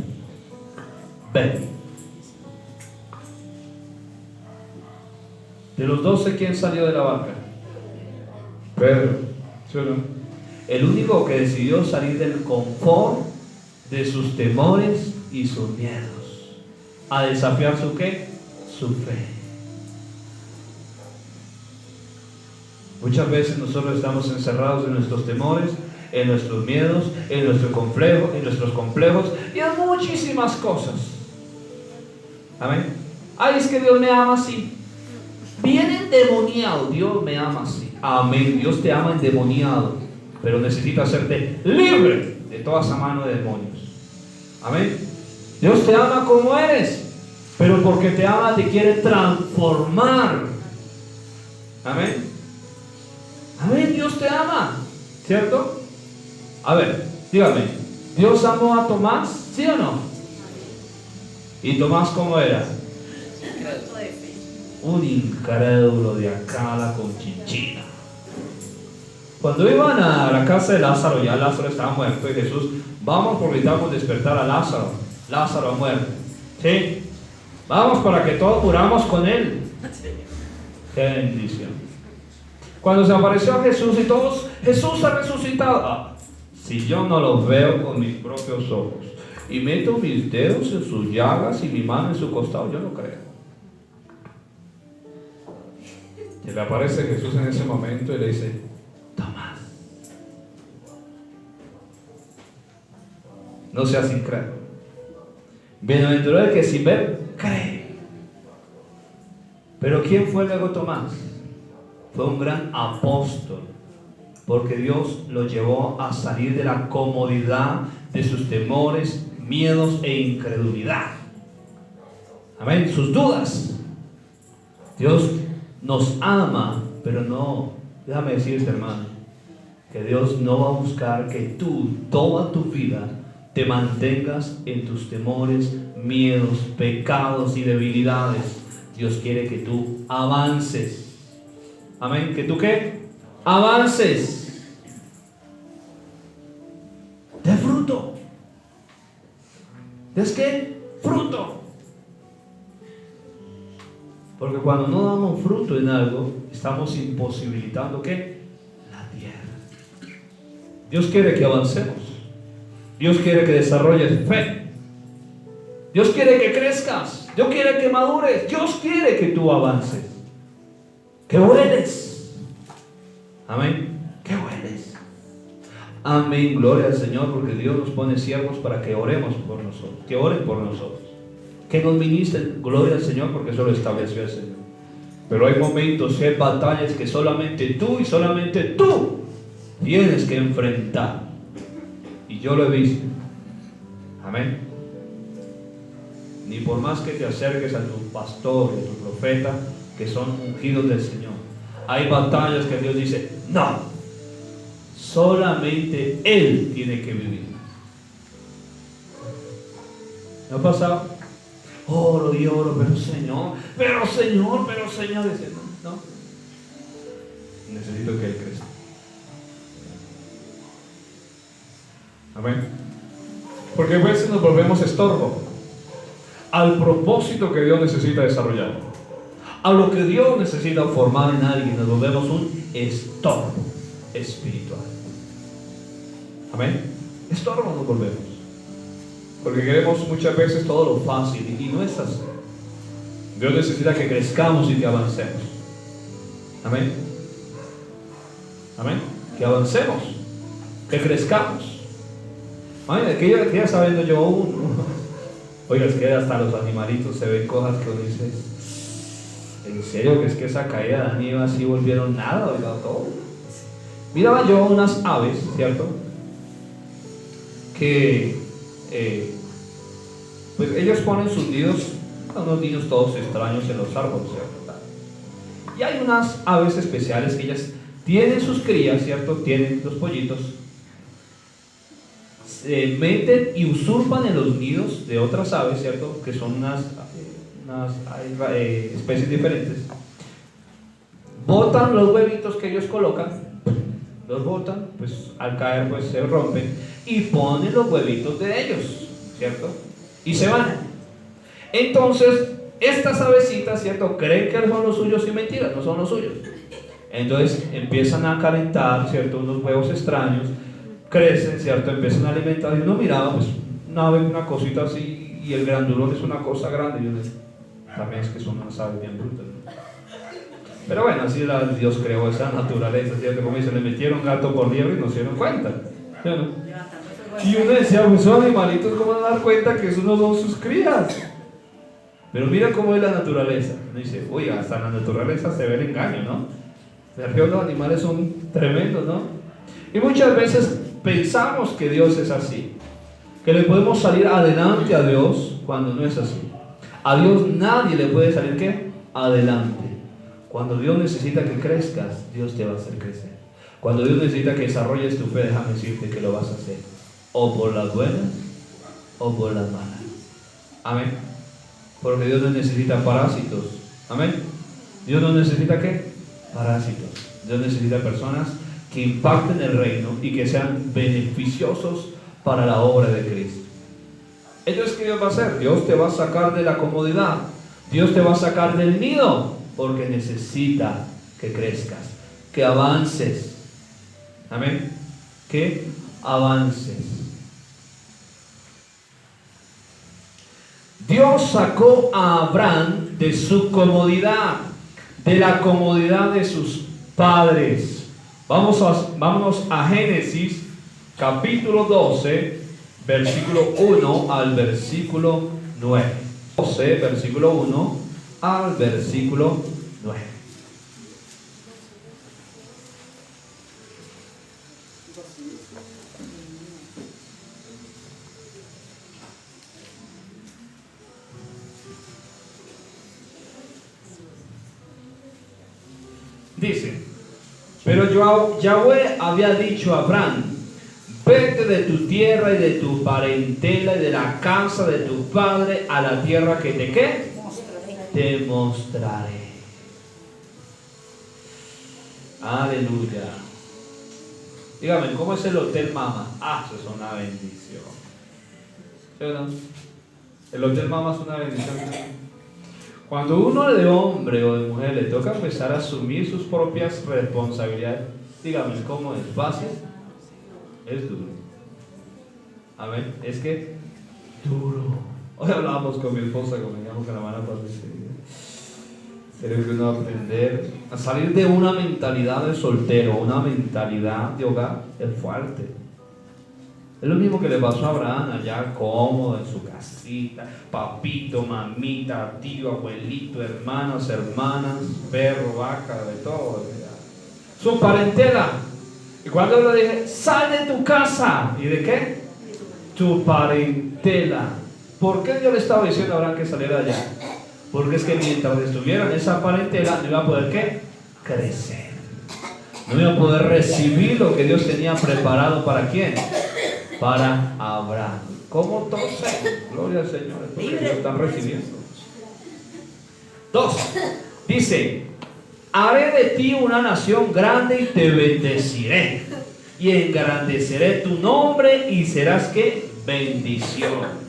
Ven. De los 12, ¿quién salió de la barca? Pedro. ¿Sí o no? El único que decidió salir del confort, de sus temores, y sus miedos, a desafiar su ¿qué? Su fe. Muchas veces nosotros estamos encerrados en nuestros temores, en nuestros miedos, en nuestros complejos y en muchísimas cosas. Amén. Ay, es que Dios me ama así. Bien endemoniado, Dios me ama así. Amén. Dios te ama endemoniado, pero necesita hacerte libre de toda esa mano de demonios. Amén. Dios te ama como eres, pero porque te ama te quiere transformar. Amén. Amén. Dios te ama, ¿cierto? A ver, dígame, ¿Dios amó a Tomás? ¿Sí o no? ¿Y Tomás cómo era? Un incrédulo de acá a la Conchinchina. Cuando iban a la casa de Lázaro, ya Lázaro estaba muerto, y Jesús, vamos porque necesitamos despertar a Lázaro. Lázaro ha muerto. ¿Sí? Vamos para que todos muramos con él. Qué bendición. Cuando se apareció a Jesús y todos, Jesús ha resucitado. Ah, si yo no lo veo con mis propios ojos y meto mis dedos en sus llagas y mi mano en su costado, yo no creo. Y le aparece Jesús en ese momento y le dice: Tomás, no seas incrédulo. Bienaventurado el que sin ver cree. Pero ¿quién fue luego Tomás? Fue un gran apóstol, porque Dios lo llevó a salir de la comodidad de sus temores, miedos e incredulidad. Amén, sus dudas. Dios nos ama, pero no, déjame decirte, hermano, que Dios no va a buscar que tú, toda tu vida, te mantengas en tus temores, miedos, pecados y debilidades. Dios quiere que tú avances. Amén. ¿Que tú qué? Avances. De fruto. ¿Es qué? Fruto. Porque cuando no damos fruto en algo, estamos imposibilitando ¿qué? La tierra. Dios quiere que avancemos. Dios quiere que desarrolles fe. Dios quiere que crezcas. Dios quiere que madures. Dios quiere que tú avances. Que vueles. Amén. Que vueles. Amén. Gloria al Señor, porque Dios nos pone siervos para que oremos por nosotros. Que oren por nosotros. Que nos ministren. Gloria al Señor, porque eso lo estableció el Señor. Pero hay momentos, hay batallas que solamente tú y solamente tú tienes que enfrentar. Y yo lo he visto. Amén. Ni por más que te acerques a tu pastor y a tu profeta, que son ungidos del Señor, hay batallas que Dios dice: no, solamente Él tiene que vivir. ¿No ha pasado? Oro y oro, pero Señor, dice: no, necesito que Él crezca. Amén. Porque a veces nos volvemos estorbo al propósito que Dios necesita desarrollar, a lo que Dios necesita formar en alguien. Nos volvemos un estorbo espiritual. Amén. Estorbo nos volvemos, porque queremos muchas veces todo lo fácil, y no es así. Dios necesita que crezcamos y que avancemos. Amén. Amén. Que avancemos, que crezcamos. Ay, que ya está viendo yo uno. Oiga, es que hasta los animalitos se ven cosas que uno dice: ¿en serio que es que esa caída de Aníbal así volvieron nada? Oiga, todo. Miraba yo unas aves, ¿cierto? Que pues ellos ponen sus nidos, unos nidos todos extraños en los árboles, ¿cierto? Y hay unas aves especiales que ellas tienen sus crías, ¿cierto? Tienen los pollitos, se meten y usurpan en los nidos de otras aves, ¿cierto? Que son unas especies diferentes. Botan los huevitos que ellos colocan, los botan, pues al caer pues se rompen, y ponen los huevitos de ellos, ¿cierto? Y se van. Entonces estas avecitas, ¿cierto?, creen que son los suyos, y mentiras, no son los suyos. Entonces empiezan a calentar, ¿cierto?, unos huevos extraños, crecen, ¿cierto?, empiezan a alimentar, y uno miraba, pues una cosita así, y el grandulón es una cosa grande. Yo también es que son unas aves bien brutas, ¿no? Pero bueno, así Dios creó esa naturaleza, ¿cierto? Como dice, le metieron gato por liebre y no se dieron cuenta, ¿sí o no? Y uno decía, pues son animalitos, ¿cómo van a dar cuenta que esos no son sus crías? Pero mira cómo es la naturaleza. Uno dice, uy, hasta en la naturaleza se ve el engaño, ¿no? De arriba los animales son tremendos, ¿no? Y muchas veces pensamos que Dios es así, que le podemos salir adelante a Dios cuando no es así. A Dios nadie le puede salir, ¿qué? Adelante. Cuando Dios necesita que crezcas, Dios te va a hacer crecer. Cuando Dios necesita que desarrolles tu fe, déjame decirte que lo vas a hacer, o por las buenas o por las malas. Amén. Porque Dios no necesita parásitos. Amén. Dios no necesita ¿qué? Parásitos. Dios necesita personas que impacten el reino y que sean beneficiosos para la obra de Cristo. Entonces, ¿qué Dios va a hacer? Dios te va a sacar de la comodidad. Dios te va a sacar del nido, porque necesita que crezcas, que avances. Amén. Que avances. Dios sacó a Abraham de su comodidad, de la comodidad de sus padres. Vámonos a Génesis capítulo 12, versículo 1 al versículo 9. 12, versículo 1 al versículo 9. Dice, pero Yahweh había dicho a Abraham, vete de tu tierra y de tu parentela y de la casa de tu padre a la tierra que te ¿qué? Te mostraré. Aleluya. Dígame, ¿cómo es el Hotel Mama? Eso es una bendición. ¿Sí o no? El Hotel Mama es una bendición. Cuando uno de hombre o de mujer le toca empezar a asumir sus propias responsabilidades, dígame, ¿cómo es? ¿Fácil? Es duro. Amén. Es que duro. Hoy hablábamos con mi esposa, como que la mano pasada. Creo que uno va a aprender a salir de una mentalidad de soltero, una mentalidad de hogar, es fuerte. Es lo mismo que le pasó a Abraham allá cómodo en su casita, papito, mamita, tío, abuelito, hermanos, hermanas, perro, vaca, de todo. Su parentela. Y cuando le dije, sal de tu casa. ¿Y de qué? Tu parentela. ¿Por qué Dios le estaba diciendo a Abraham que saliera allá? Porque es que mientras estuviera en esa parentela, no iba a poder ¿qué? Crecer. No iba a poder recibir lo que Dios tenía preparado para ¿quién? Para Abraham. ¿Cómo todos? Gloria al Señor, es porque Dios está recibiendo. 2. Dice, haré de ti una nación grande y te bendeciré. Y engrandeceré tu nombre y serás ¿qué? Bendición.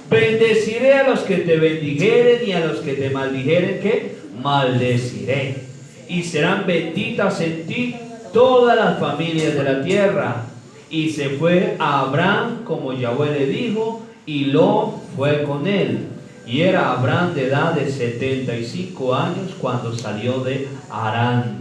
Bendeciré a los que te bendijeren y a los que te maldijeren, ¿qué? Maldeciré. Y serán benditas en ti todas las familias de la tierra. Y se fue a Abraham como Yahweh le dijo, y Lot fue con él. Y era Abraham de edad de 75 años cuando salió de Harán.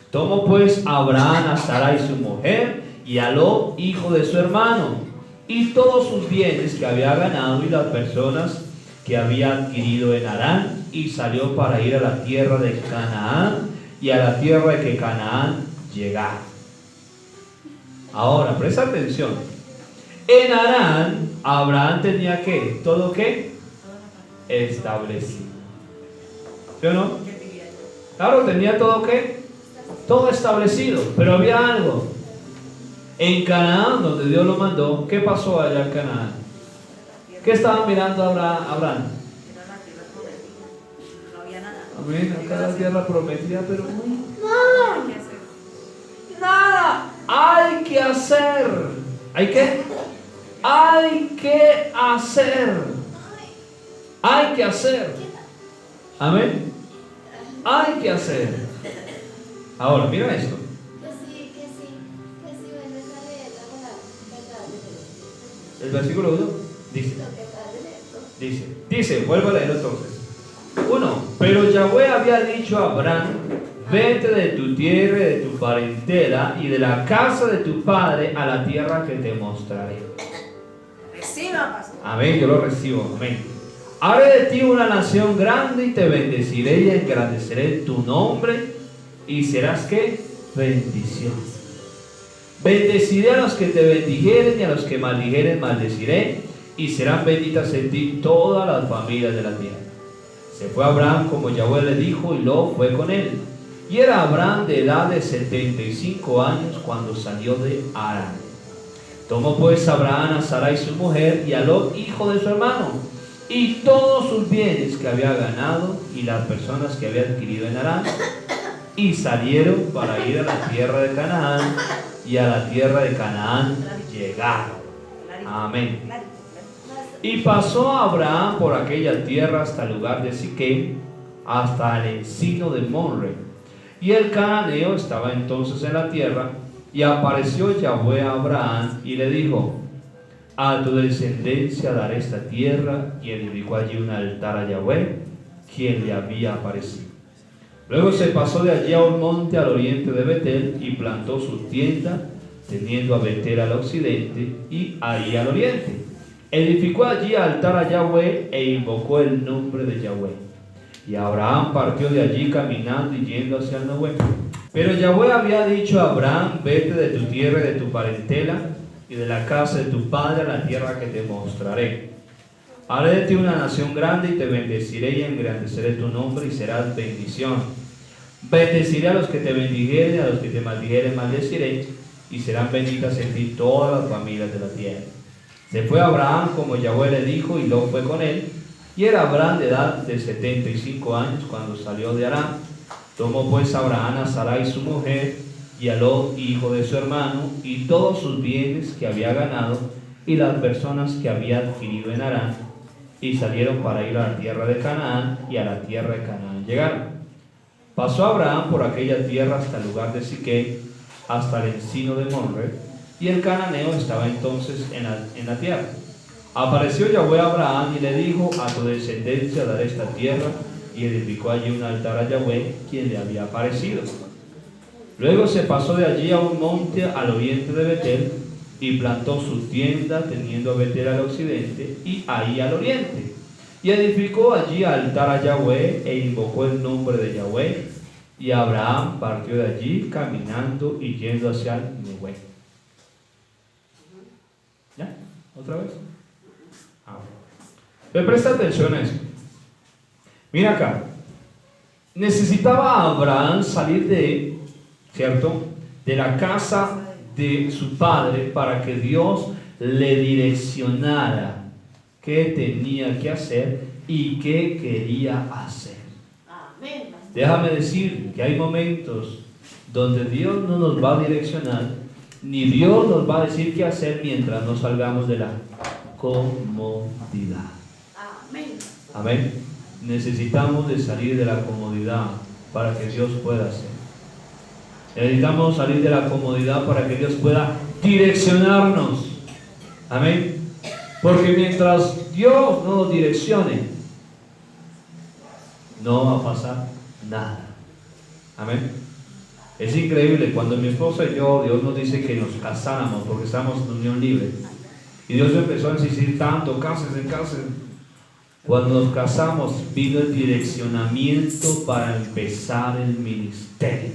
Tomó pues Abraham a Sarai su mujer y a Lot, hijo de su hermano, y todos sus bienes que había ganado y las personas que había adquirido en Harán, y salió para ir a la tierra de Canaán y a la tierra de que Canaán llegara. Ahora, presta atención. En Harán, Abraham tenía ¿qué? ¿Todo qué? Establecido. ¿Sí o no? Claro, tenía todo ¿qué? Todo establecido, pero había algo. En Canaán, donde Dios lo mandó, ¿qué pasó allá en Canaán? ¿Qué estaba mirando Abraham? Era la tierra prometida. No había nada. Amén, acá la tierra prometida, pero Nada que hacer. nada. Hay que hacer. ¿Hay qué? Hay que hacer. Hay que hacer. Amén. Hay que hacer. Ahora, mira esto. El versículo 1. Dice, vuelvo a leer entonces. 1. Pero Yahweh había dicho a Abraham: vete de tu tierra y de tu parentela y de la casa de tu padre a la tierra que te mostraré. Reciba, pastor. Amén, yo lo recibo, amén. Haré de ti una nación grande y te bendeciré y engrandeceré tu nombre y serás ¿qué? Bendición. Bendeciré a los que te bendijeren y a los que maldijeren maldeciré, y serán benditas en ti todas las familias de la tierra. Se fue Abraham como Yahweh le dijo, y Lot fue con él. Y era Abraham de edad de 75 años cuando salió de Harán. Tomó pues Abraham a Sarai su mujer y a Lot hijo de su hermano, y todos sus bienes que había ganado y las personas que había adquirido en Harán, y salieron para ir a la tierra de Canaán, y a la tierra de Canaán llegaron. Amén. Y pasó Abraham por aquella tierra hasta el lugar de Siquem, hasta el encino de Monre. Y el cananeo estaba entonces en la tierra, y apareció Yahweh a Abraham y le dijo: a tu descendencia daré esta tierra. Y edificó allí un altar a Yahweh, quien le había aparecido. Luego se pasó de allí a un monte al oriente de Betel, y plantó su tienda, teniendo a Betel al occidente, y ahí al oriente. Edificó allí altar a Yahweh, e invocó el nombre de Yahweh. Y Abraham partió de allí caminando y yendo hacia el Nehuel. Pero Yahweh había dicho a Abraham: vete de tu tierra y de tu parentela, y de la casa de tu padre a la tierra que te mostraré. Haré de ti una nación grande y te bendeciré y engrandeceré tu nombre y serás bendición. Bendeciré a los que te bendijeren y a los que te maldijeren maldeciré, y serán benditas en ti todas las familias de la tierra. Se fue Abraham como Yahweh le dijo, y Lot fue con él. Y era Abraham de edad de 75 años cuando salió de Harán. Tomó pues Abraham a Sarai su mujer, y a Lot hijo de su hermano, y todos sus bienes que había ganado, y las personas que había adquirido en Harán, y salieron para ir a la tierra de Canaán, y a la tierra de Canaán llegaron. Pasó Abraham por aquella tierra hasta el lugar de Siquem, hasta el encino de Monre, y el cananeo estaba entonces en la tierra. Apareció Yahweh a Abraham y le dijo: a tu descendencia daré esta tierra, y edificó allí un altar a Yahweh, quien le había aparecido. Luego se pasó de allí a un monte al oriente de Betel, y plantó su tienda, teniendo a Betel al occidente, y ahí al oriente. Y edificó allí altar a Yahweh, e invocó el nombre de Yahweh. Y Abraham partió de allí caminando y yendo hacia el Nehuel. ¿Ya? ¿Otra vez? Pero presta atención a eso. Mira acá. Necesitaba Abraham salir ¿cierto?, de la casa de su padre, para que Dios le direccionara qué tenía que hacer y qué quería hacer. Amén. Déjame decir que hay momentos donde Dios no nos va a direccionar, ni Dios nos va a decir qué hacer mientras no salgamos de la comodidad. Amén. Amén. Necesitamos de salir de la comodidad para que Dios pueda hacer. Necesitamos salir de la comodidad para que Dios pueda direccionarnos. Amén. Porque mientras Dios no nos direccione, no va a pasar nada. Amén. Es increíble cuando mi esposa y yo, Dios nos dice que nos casáramos porque estamos en unión libre. Y Dios empezó a insistir tanto: cásense, cásense. Cuando nos casamos, vino el direccionamiento para empezar el ministerio.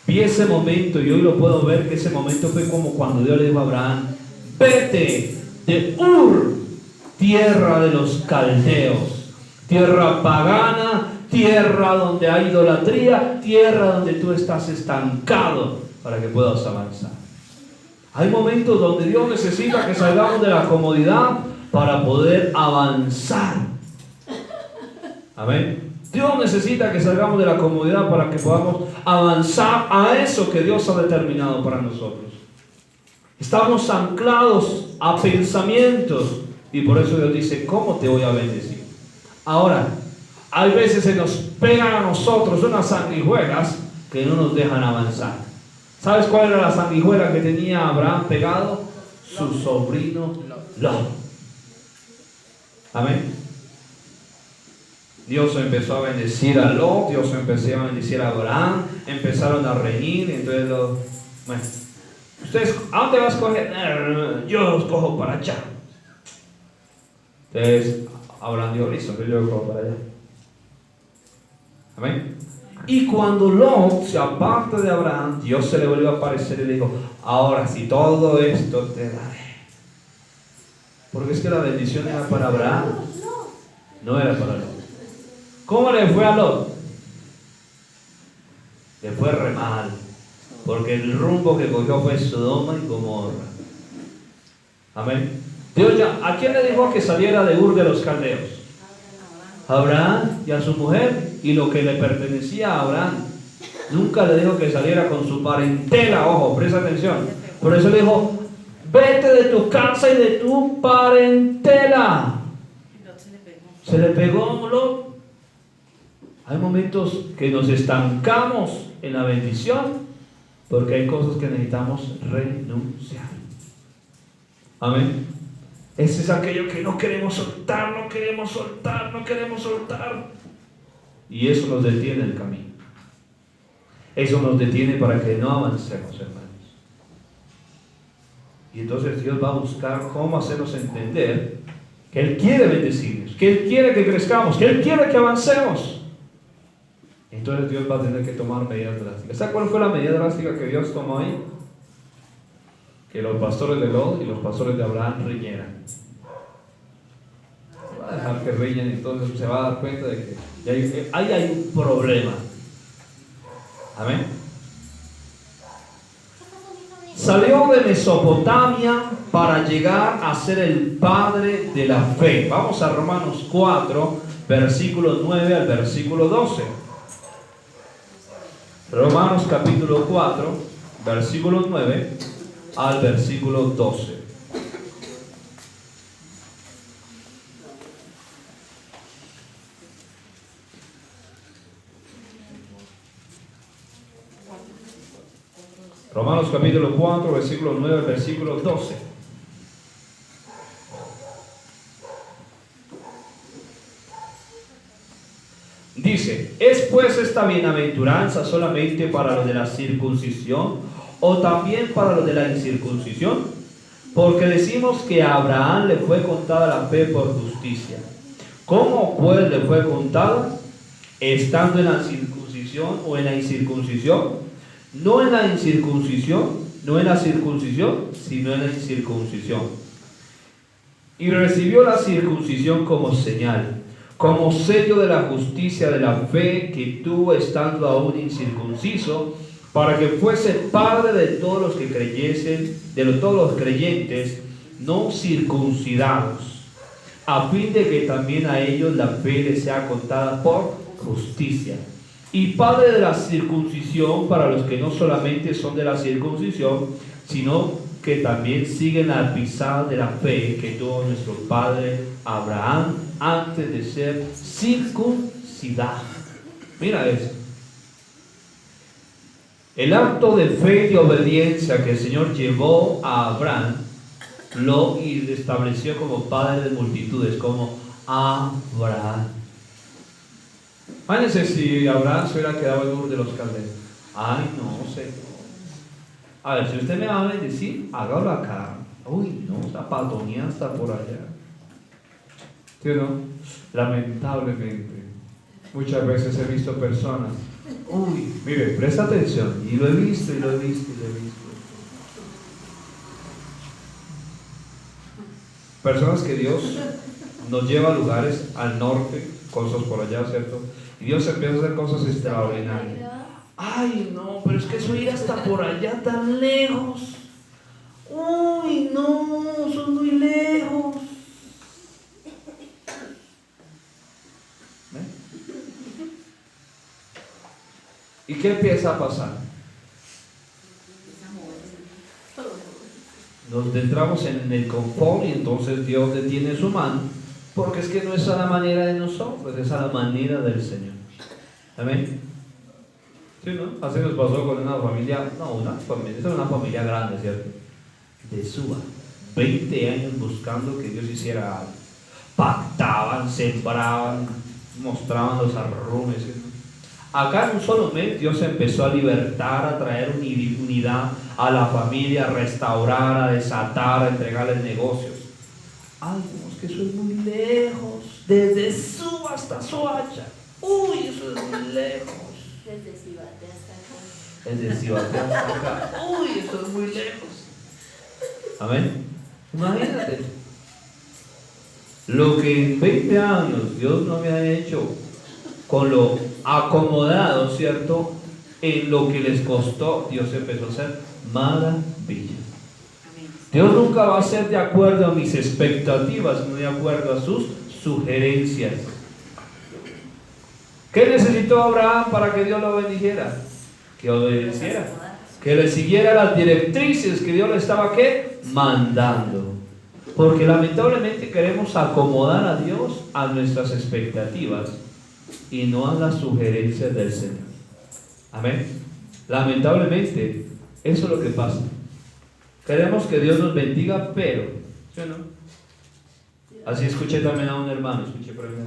Vi ese momento, y hoy lo puedo ver, que ese momento fue como cuando Dios le dijo a Abraham: vete de Ur, tierra de los caldeos, tierra pagana, tierra donde hay idolatría, tierra donde tú estás estancado, para que puedas avanzar. Hay momentos donde Dios necesita que salgamos de la comodidad para poder avanzar. Amén. Dios necesita que salgamos de la comodidad para que podamos avanzar a eso que Dios ha determinado para nosotros. Estamos anclados a pensamientos, y por eso Dios dice: ¿cómo te voy a bendecir? Ahora, hay veces se nos pegan a nosotros unas sanguijuelas que no nos dejan avanzar. ¿Sabes cuál era la sanguijuela que tenía Abraham pegado? Su sobrino Lot. Amén. Dios empezó a bendecir a Lot, Dios empezó a bendecir a Abraham, empezaron a reñir, entonces bueno, ¿ustedes a dónde vas a coger? Yo los cojo para allá. Entonces Abraham dijo, listo, yo los cojo para allá. Amén. Y cuando Lot se aparta de Abraham, Dios se le volvió a aparecer y le dijo, ahora sí, todo esto te daré. Porque es que la bendición era para Abraham, no era para Lot. ¿Cómo le fue a Lot? Le fue re mal, porque el rumbo que cogió fue Sodoma y Gomorra. Amén. Dios ya, ¿a quién le dijo que saliera de Ur de los Caldeos? A Abraham y a su mujer y lo que le pertenecía a Abraham. Nunca le dijo que saliera con su parentela, ojo, presta atención. Por eso le dijo, vete de tu casa y de tu parentela. Se le pegó Lot. Hay momentos que nos estancamos en la bendición porque hay cosas que necesitamos renunciar. Amén. Ese es aquello que no queremos soltar, no queremos soltar, no queremos soltar. Y eso nos detiene el camino. Eso nos detiene para que no avancemos, hermanos. Y entonces Dios va a buscar cómo hacernos entender que Él quiere bendecirnos, que Él quiere que crezcamos, que Él quiere que avancemos. Entonces Dios va a tener que tomar medidas drásticas. ¿Sabe cuál fue la medida drástica que Dios tomó ahí? Que los pastores de Lot y los pastores de Abraham riñeran. Va a dejar que riñen, entonces se va a dar cuenta de que ahí hay un problema. Amén. Salió de Mesopotamia para llegar a ser el padre de la fe. Vamos a Romanos 4, versículo 9 al versículo 12. Romanos capítulo 4, versículo 9 al versículo 12. Romanos capítulo 4, versículo 9 al versículo 12. Dice, ¿es pues esta bienaventuranza solamente para los de la circuncisión o también para los de la incircuncisión? Porque decimos que a Abraham le fue contada la fe por justicia. ¿Cómo pues le fue contada? ¿Estando en la circuncisión o en la incircuncisión? No en la incircuncisión, no en la circuncisión, sino en la incircuncisión. Y recibió la circuncisión como señal, como sello de la justicia de la fe que tuvo estando aún incircunciso, para que fuese padre de todos los que creyesen, todos los creyentes no circuncidados, a fin de que también a ellos la fe les sea contada por justicia. Y padre de la circuncisión para los que no solamente son de la circuncisión, sino que también siguen la pisada de la fe que tuvo nuestro padre Abraham antes de ser circuncidado. Mira eso. El acto de fe y de obediencia que el Señor llevó a Abraham lo estableció como padre de multitudes, como Abraham. Imagínense si Abraham se hubiera quedado en Ur de los Caldeos. Ay, no sé. A ver, si usted me va a bendecir, hágalo acá. Uy, no, esa patonía está por allá. ¿Sí o no? Lamentablemente, muchas veces he visto personas. Uy, mire, presta atención. Y lo he visto, y lo he visto, y lo he visto. Personas que Dios nos lleva a lugares al norte, cosas por allá, ¿cierto? Y Dios empieza a hacer cosas extraordinarias. Ay, no, pero es que eso ir hasta por allá tan lejos. Uy, no, son muy lejos. ¿Y qué empieza a pasar? Nos entramos en el confort y entonces Dios detiene su mano, porque es que no es a la manera de nosotros, es a la manera del Señor. Amén. ¿Sí, no? Así nos pasó con una familia, esa era una familia grande, ¿cierto? De Suba, 20 años buscando que Dios hiciera algo. pactaban, sembraban, mostraban los arrumes. Acá en un solo mes Dios empezó a libertar, a traer unidad a la familia, a restaurar, a desatar, a entregarles negocios. Ay, Dios, que eso es muy lejos, desde Suba hasta Soacha. Uy, eso es muy lejos. Desde Cibate hasta acá. Desde Cibate hasta acá. Uy, eso es muy lejos. Amén. Imagínate. Lo que en 20 años Dios no me ha hecho con lo acomodado, ¿cierto? En lo que les costó, Dios empezó a hacer maravillas. Dios nunca va a ser de acuerdo a mis expectativas, sino de acuerdo a sus sugerencias. ¿Qué necesitó Abraham para que Dios lo bendijera? Que obedeciera, que le siguiera las directrices que Dios le estaba ¿qué? Mandando. Porque lamentablemente queremos acomodar a Dios a nuestras expectativas y no a las sugerencias del Señor. Amén. Lamentablemente, eso es lo que pasa. Queremos que Dios nos bendiga, pero, ¿sí o no? Así escuché también a un hermano, por ejemplo,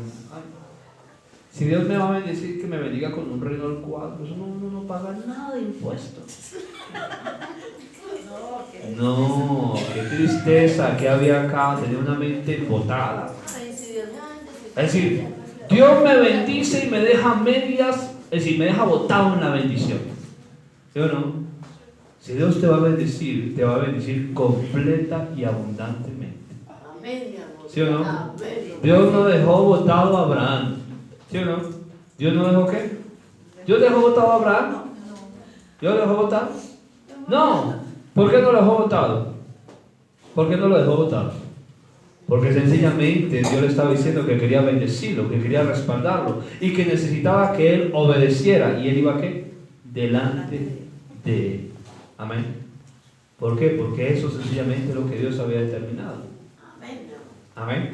si Dios me va a bendecir, que me bendiga con un Renault 4, eso uno no paga nada de impuestos. No, qué tristeza que había acá, tenía una mente botada. Es decir, Dios me bendice y me deja medias, es decir, me deja botado en la bendición. ¿Sí o no? Si Dios te va a bendecir completa y abundantemente. ¿Sí o no? Dios no dejó botado a Abraham. ¿Sí o no? ¿Dios no dejó qué? ¿Dios dejó botado a Abraham? ¿Dios lo dejó botado? No. ¿Por qué no lo dejó botado? ¿Por qué no lo dejó botado? Porque sencillamente Dios le estaba diciendo que quería bendecirlo, que quería respaldarlo y que necesitaba que él obedeciera. ¿Y él iba a qué? Delante de él. Amén. ¿Por qué? Porque eso sencillamente es lo que Dios había determinado. Amén.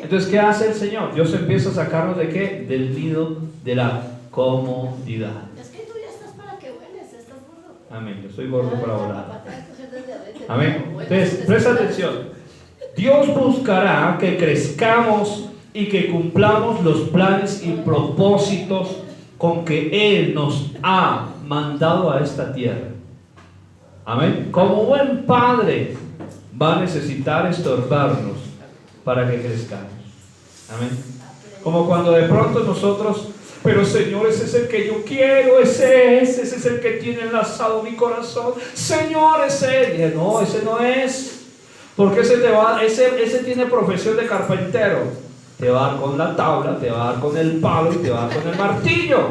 Entonces, ¿qué hace el Señor? Dios empieza a sacarnos ¿de qué? Del nido de la comodidad. Es que tú ya estás para que hueles, estás gordo. Amén. Yo soy gordo para volar. Amén. Entonces, presta atención. Dios buscará que crezcamos y que cumplamos los planes y propósitos con que Él nos ha mandado a esta tierra. Amén. Como buen padre va a necesitar estorbarnos para que crezcamos. Amén. Como cuando de pronto nosotros, pero Señor, ese es el que yo quiero, ese es el que tiene enlazado mi corazón. Señor, ese. Dije, no, ese no es. Porque ese tiene profesión de carpintero. Te va a dar con la tabla, te va a dar con el palo y te va a dar con el martillo.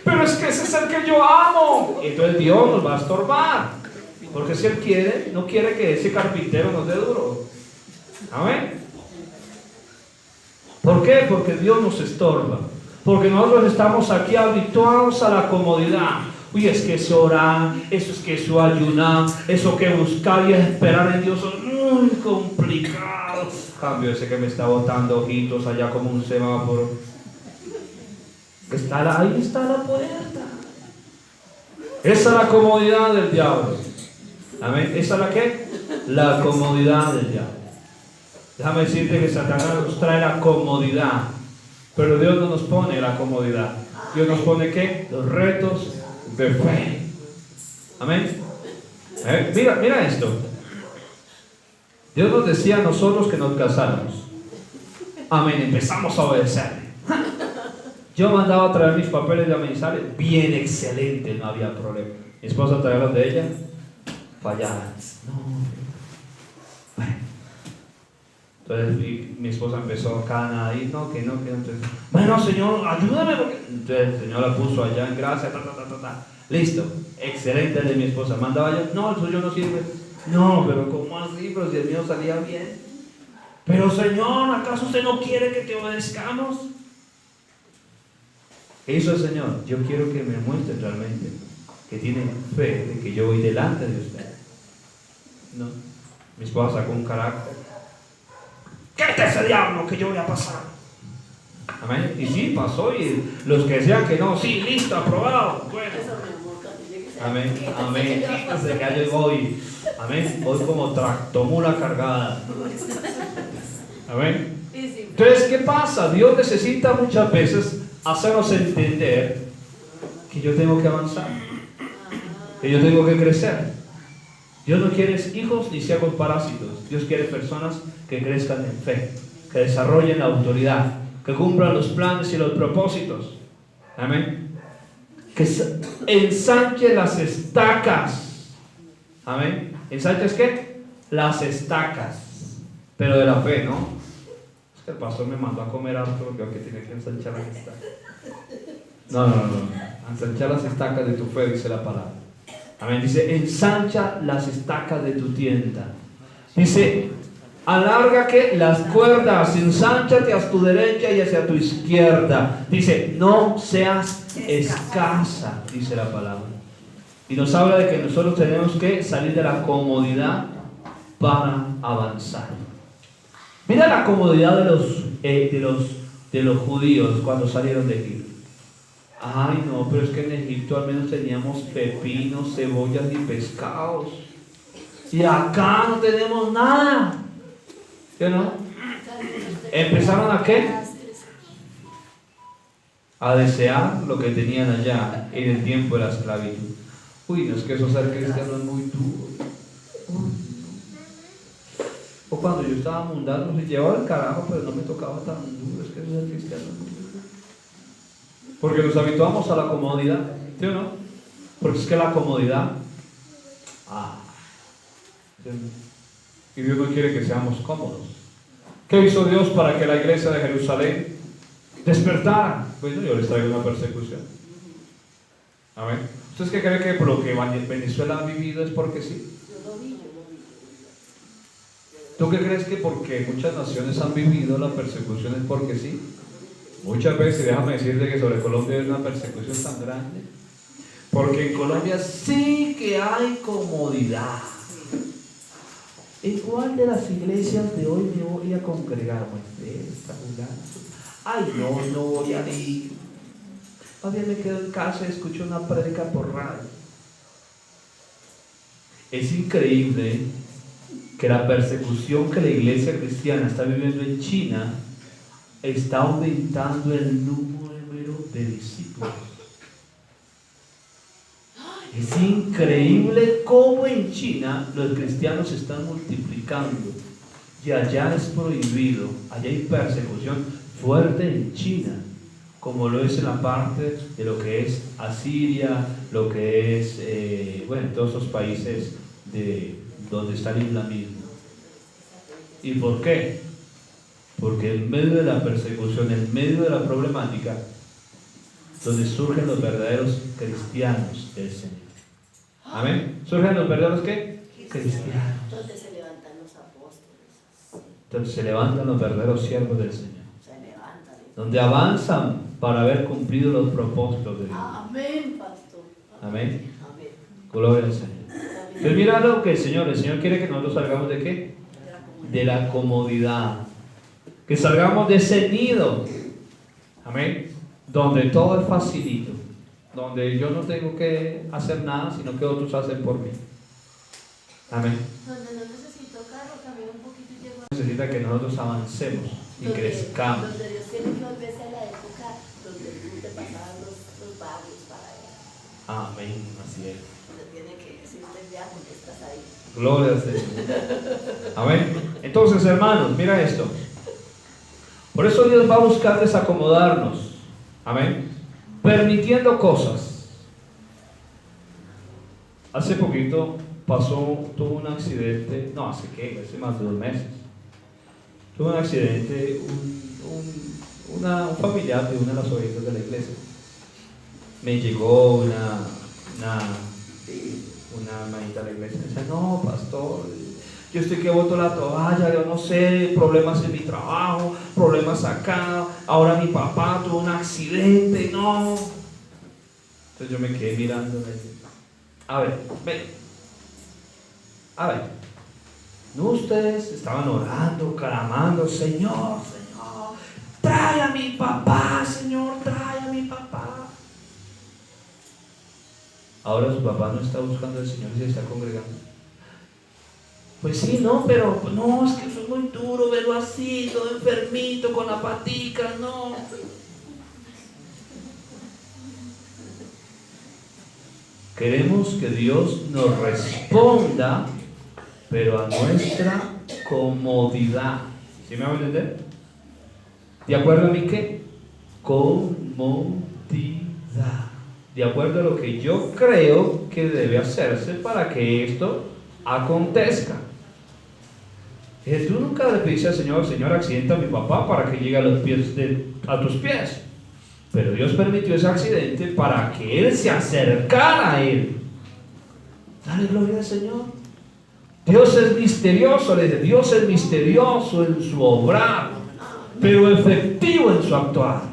Pero es que ese es el que yo amo. Entonces Dios nos va a estorbar. Porque si Él quiere, no quiere que ese carpintero nos dé duro. Amén. ¿Por qué? Porque Dios nos estorba. Porque nosotros estamos aquí habituados a la comodidad. Uy, es que eso orar, eso es que eso ayunar, eso que buscar y esperar en Dios es muy complicado. Cambio ese que me está botando ojitos allá como un semáforo. Ahí está la puerta. Esa es la comodidad del diablo. Amén. ¿Esa es la qué? La comodidad del diablo. Déjame decirte que Satanás nos trae la comodidad, pero Dios no nos pone la comodidad. Dios nos pone ¿qué? Los retos de fe. Amén. Mira esto. Dios nos decía a nosotros que nos casáramos. Amén. Empezamos a obedecerle. Yo mandaba a traer mis papeles de amenizales, bien excelente, no había problema. Mi esposa traía los de ella, fallaban. Bueno. Entonces mi esposa empezó acá ahí, no. Entonces, bueno, Señor, ayúdame. Entonces el Señor la puso allá en gracia, listo, excelente el de mi esposa. Mandaba yo, no, el suyo no sirve. No, pero ¿cómo así? Pero si el mío salía bien. Pero Señor, ¿acaso usted no quiere que te obedezcamos? ¿Qué hizo el Señor? Yo quiero que me muestre realmente que tienen fe de que yo voy delante de usted. No, mi esposa sacó un carácter. ¿Qué es ese diablo que yo voy a pasar? Amén. Y sí, pasó. Y los que decían que no, sí, listo, aprobado. Bueno. Amén. Amén. Desde que yo voy. Amén. Voy como tractomula cargada. Amén. Y sí. Entonces, ¿qué pasa? Dios necesita muchas veces hacernos entender que yo tengo que avanzar, que yo tengo que crecer. Dios no quiere hijos ni ciegos parásitos. Dios quiere personas que crezcan en fe, que desarrollen la autoridad, que cumplan los planes y los propósitos. Amén. Que ensanche las estacas. Amén. ¿Ensanches qué? Las estacas. Pero de la fe, ¿no? Es que el pastor me mandó a comer harto porque creo que tiene que ensanchar las estacas. No. Ensanchar las estacas de tu fe, dice la palabra. Amén. Dice, ensancha las estacas de tu tienda. Dice, alarga que las cuerdas, ensánchate a tu derecha y hacia tu izquierda. Dice, no seas escasa, dice la palabra. Y nos habla de que nosotros tenemos que salir de la comodidad para avanzar. Mira la comodidad de los judíos cuando salieron de Egipto. Ay, no, pero es que en Egipto al menos teníamos pepinos, cebollas y pescados. Y acá no tenemos nada. ¿Sí o no? ¿Empezaron a qué? A desear lo que tenían allá en el tiempo de la esclavitud. Uy, no, es que eso ser cristiano es muy duro. Uy, no. O cuando yo estaba mundano, se llevaba el carajo, pero no me tocaba tan duro. Es que eso ser cristiano es muy duro. Porque nos habituamos a la comodidad, ¿sí o no? Porque es que la comodidad, y Dios no quiere que seamos cómodos. ¿Qué hizo Dios para que la iglesia de Jerusalén despertara? Bueno, yo les traigo una persecución. Amén. ¿Ustedes qué creen que por lo que Venezuela ha vivido es porque sí? Yo lo vi. ¿Tú qué crees que porque muchas naciones han vivido la persecución es porque sí? Muchas veces, déjame decirte que sobre Colombia hay una persecución tan grande, porque en Colombia sí que hay comodidad. ¿En cuál de las iglesias de hoy me voy a congregar? Bueno, esta, ay, no voy a ir. Más bien me quedo en casa y escucho una prédica por radio. Es increíble que la persecución que la iglesia cristiana está viviendo en China está aumentando el número de discípulos. Es increíble cómo en China los cristianos se están multiplicando y allá es prohibido, allá hay persecución fuerte en China, como lo es en la parte de lo que es Asiria, lo que es, todos esos países donde está el islamismo. ¿Y por qué? Porque en medio de la persecución, en medio de la problemática, donde surgen los verdaderos cristianos del Señor. Amén. ¿Surgen los verdaderos qué? Cristianos. Donde se levantan los apóstoles. Donde se levantan los verdaderos siervos del Señor. Se levantan. Donde avanzan para haber cumplido los propósitos de Dios. Amén, pastor. Amén. Amén. Gloria al Señor. Entonces mira lo que el Señor quiere que nosotros salgamos de qué? De la comodidad. Que salgamos de ese nido. Amén. Donde todo es facilito. Donde yo no tengo que hacer nada, sino que otros hacen por mí. Amén. Donde no necesito carro, camino un poquito y llego a... Necesita que nosotros avancemos y crezcamos. Donde Dios tiene que volverse a la época donde tú te pasabas los barrios para allá. Amén. Así es. Donde tiene que decirte el viaje que estás ahí. Gloria al Señor. Amén. Entonces, hermanos, mira esto. Por eso Dios va a buscar desacomodarnos. Amén. Permitiendo cosas. Hace poquito tuvo un accidente, hace más de 2 meses. Tuvo un accidente, un familiar de una de las ovejas de la iglesia. Me llegó una hermanita de la iglesia y decía, no, pastor, yo estoy que boto la toalla, yo no sé, problemas en mi trabajo, problemas acá, ahora mi papá tuvo un accidente, no. Entonces yo me quedé mirando, a ver, no, ustedes estaban orando, clamando, Señor, trae a mi papá, Señor, trae a mi papá. Ahora su papá no está buscando al Señor y se está congregando. Pues sí, no, pero no, es que eso es muy duro verlo así, todo enfermito, con la patica, no. Queremos que Dios nos responda, pero a nuestra comodidad. ¿Sí me va a entender? ¿De acuerdo a mí qué? Comodidad. De acuerdo a lo que yo creo que debe hacerse para que esto acontezca. Tú nunca le pediste al Señor, Señor, accidenta a mi papá para que llegue a los pies a tus pies. Pero Dios permitió ese accidente para que Él se acercara a Él. Dale gloria al Señor. Dios es misterioso, le dice, Dios es misterioso en su obrar, pero efectivo en su actuar.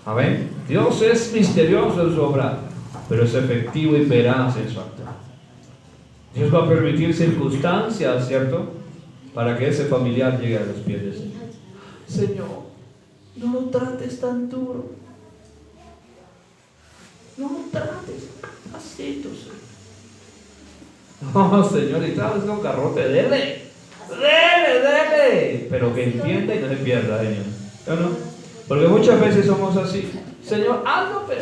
Amén. Dios es misterioso en su obrar, pero es efectivo y veraz en su actuar. Dios va a permitir circunstancias, ¿cierto?, para que ese familiar llegue a los pies del Señor. Señor, no lo trates tan duro. No lo trates así, Señor. No, Señor, y sabes con garrote, dele. Pero que entienda y no se pierda, Señor. ¿O no? Porque muchas veces somos así. Señor, hazlo, pero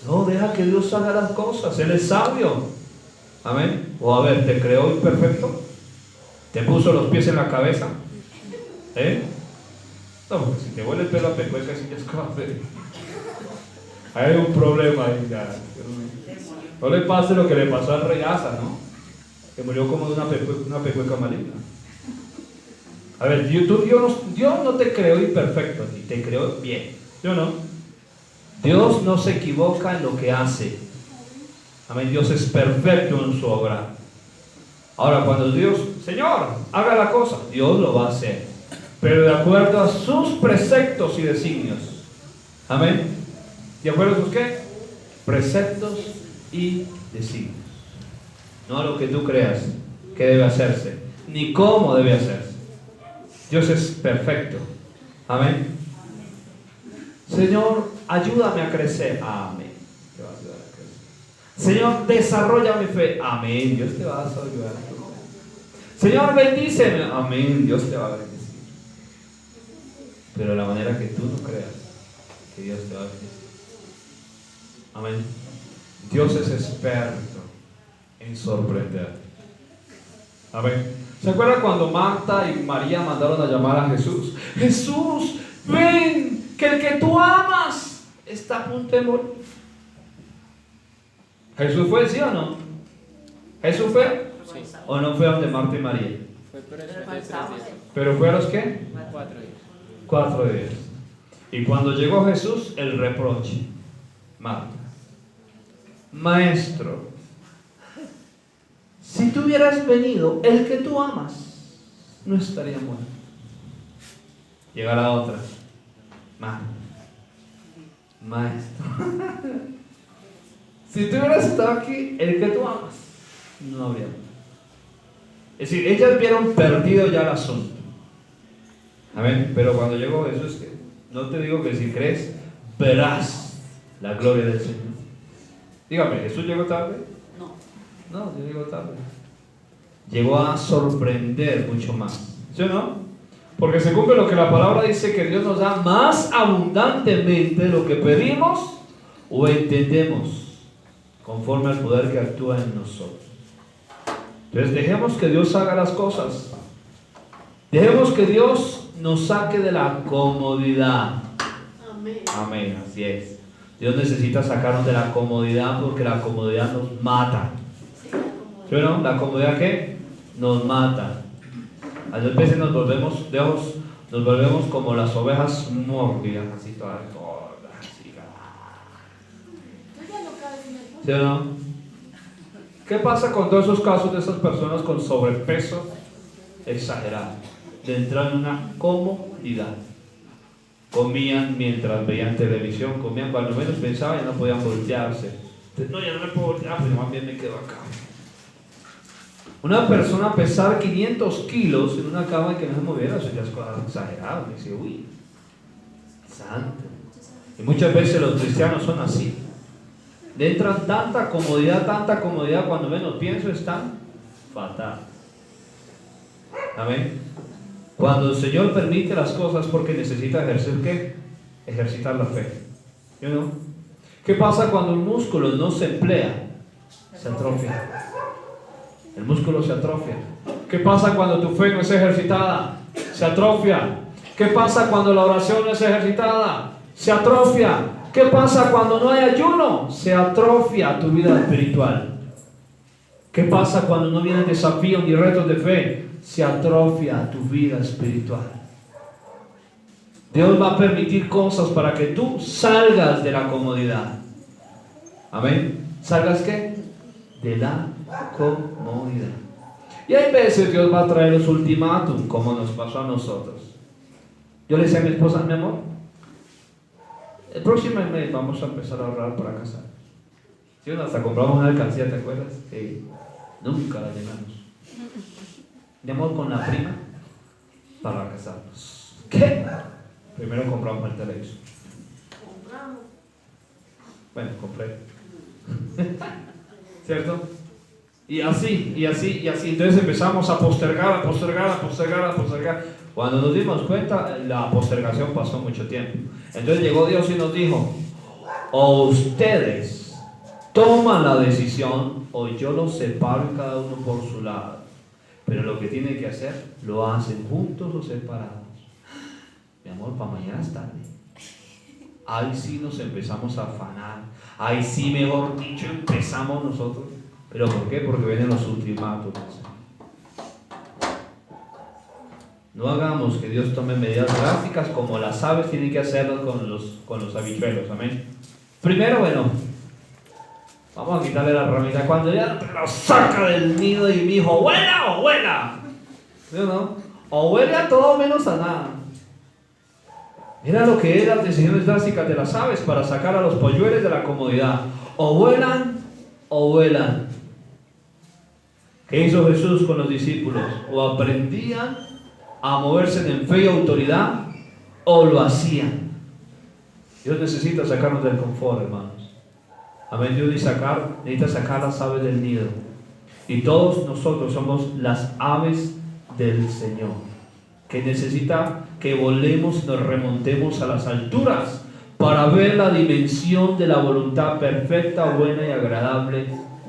no, deja que Dios haga las cosas. Él es sabio. Amén. O a ver, ¿te creó imperfecto? ¿Te puso los pies en la cabeza? No, porque si te huele el pelo a pecueca, si ya es cosa. Hay un problema ahí ya. No le pase lo que le pasó al rey Asa, ¿no? Que murió como de una pecueca maligna. A ver, Dios no te creó imperfecto, ni te creó bien. ¿Sí o no? Dios no se equivoca en lo que hace. Amén. Dios es perfecto en su obra. Ahora, cuando Dios, Señor, haga la cosa, Dios lo va a hacer, pero de acuerdo a sus preceptos y designios. Amén. ¿De acuerdo a sus qué? Preceptos y designios. No a lo que tú creas que debe hacerse, ni cómo debe hacerse. Dios es perfecto. Amén. Señor, ayúdame a crecer. Amén. Te va a ayudar a crecer. Señor, desarrolla mi fe. Amén. Dios te va a ayudar a crecer. Señor, bendíceme. Amén. Dios te va a bendecir. Pero de la manera que tú no creas que Dios te va a bendecir. Amén. Dios es experto en sorprender. Amén. ¿Se acuerdan cuando Marta y María mandaron a llamar a Jesús? Jesús, ven, que el que tú amas está a punto de morir. ¿Jesús fue, sí o no? ¿Jesús fue? Sí. ¿O no fue a donde Marta y María? Fue por eso de 3 días. ¿Pero fue a los qué? 4 días. 4 días. Y cuando llegó Jesús, el reproche. Marta, Maestro, si tú hubieras venido, el que tú amas no estaría muerto. Llega la otra. Maestro, si tú hubieras estado aquí, el que tú amas no habría muerto. Es decir, ellas vieron perdido ya el asunto. Amén. Pero cuando llegó Jesús, no te digo que si crees, verás la gloria del Señor. Dígame, ¿Jesús llegó tarde? No, llegó tarde. Llegó a sorprender mucho más. ¿Sí o no? Porque se cumple lo que la palabra dice, que Dios nos da más abundantemente lo que pedimos o entendemos, conforme al poder que actúa en nosotros. Entonces dejemos que Dios haga las cosas. Dejemos que Dios nos saque de la comodidad. Amén. Amén, así es. Dios necesita sacarnos de la comodidad, porque la comodidad nos mata. ¿Sí o no? ¿La comodidad qué? Nos mata. A veces nos volvemos como las ovejas mórbidas, así todas gordas, así. ¿Sí o no? ¿Qué pasa con todos esos casos de esas personas con sobrepeso exagerado? De entrar en una comodidad. Comían mientras veían televisión, comían cuando menos pensaban y no podían voltearse. No, ya no me puedo voltear, pero más bien me quedo acá. Una persona pesar 500 kilos en una cama y que no se moviera, eso ya es cosa exagerada. Me dice, uy, santo. Y muchas veces los cristianos son así. Le entran tanta comodidad, cuando menos pienso, están fatal. Amén. Cuando el Señor permite las cosas porque necesita ejercer ¿qué? Ejercitar la fe. ¿Sí o no? ¿Qué pasa cuando un músculo no se emplea? Se atrofia. El músculo se atrofia. ¿Qué pasa cuando tu fe no es ejercitada? Se atrofia. ¿Qué pasa cuando la oración no es ejercitada? Se atrofia. ¿Qué pasa cuando no hay ayuno? Se atrofia tu vida espiritual. ¿Qué pasa cuando no vienen desafíos ni retos de fe? Se atrofia tu vida espiritual. Dios va a permitir cosas para que tú salgas de la comodidad. Amén. ¿Salgas qué? De la comodidad. Y hay veces Dios va a traer los ultimátum, como nos pasó a nosotros. Yo le decía a mi esposa, mi amor, el próximo mes vamos a empezar a ahorrar para casar. Si hasta compramos una alcancía, ¿te acuerdas? Sí. Nunca la llenamos. Mi amor, con la prima para casarnos. ¿Qué? Primero compramos el televisor. Bueno, compré. ¿Cierto? Y así. Entonces empezamos a postergar. Cuando nos dimos cuenta, la postergación pasó mucho tiempo. Entonces llegó Dios y nos dijo, o ustedes toman la decisión, o yo los separo cada uno por su lado. Pero lo que tienen que hacer, lo hacen juntos o separados. Mi amor, para mañana es tarde. Ahí sí nos empezamos a afanar. Ahí sí, mejor dicho, empezamos nosotros. ¿Pero por qué? Porque vienen los ultimátumos. No hagamos que Dios tome medidas drásticas como las aves tienen que hacerlo con los habichuelos. Amén. Primero, bueno, vamos a quitarle la ramita. Cuando ya lo saca del nido y mi hijo, ¡vuela o vuela! ¿Sí o no? O huele a todo menos a nada. Mira lo que eran las decisiones drásticas de las aves para sacar a los polluelos de la comodidad. O vuelan o vuelan. ¿Qué hizo Jesús con los discípulos? O aprendían a moverse en fe y autoridad, o lo hacían. Dios necesita sacarnos del confort, hermanos. Amén. Dios necesita sacar las aves del nido. Y todos nosotros somos las aves del Señor, que necesita que volemos y nos remontemos a las alturas para ver la dimensión de la voluntad perfecta, buena y agradable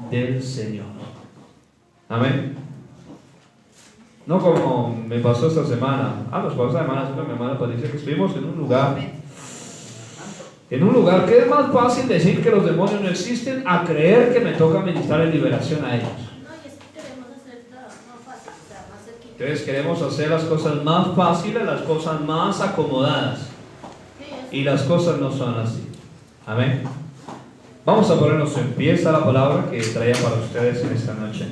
del Señor. Amén. No como me pasó esta semana. Nos pasó esta semana, mi hermana Patricia, que estuvimos en un lugar que es más fácil decir que los demonios no existen a creer que me toca ministrar en liberación a ellos. Entonces queremos hacer las cosas más fáciles, las cosas más acomodadas. Y las cosas no son así. Amén. Vamos a ponernos en pie. Está la palabra que traía para ustedes en esta noche.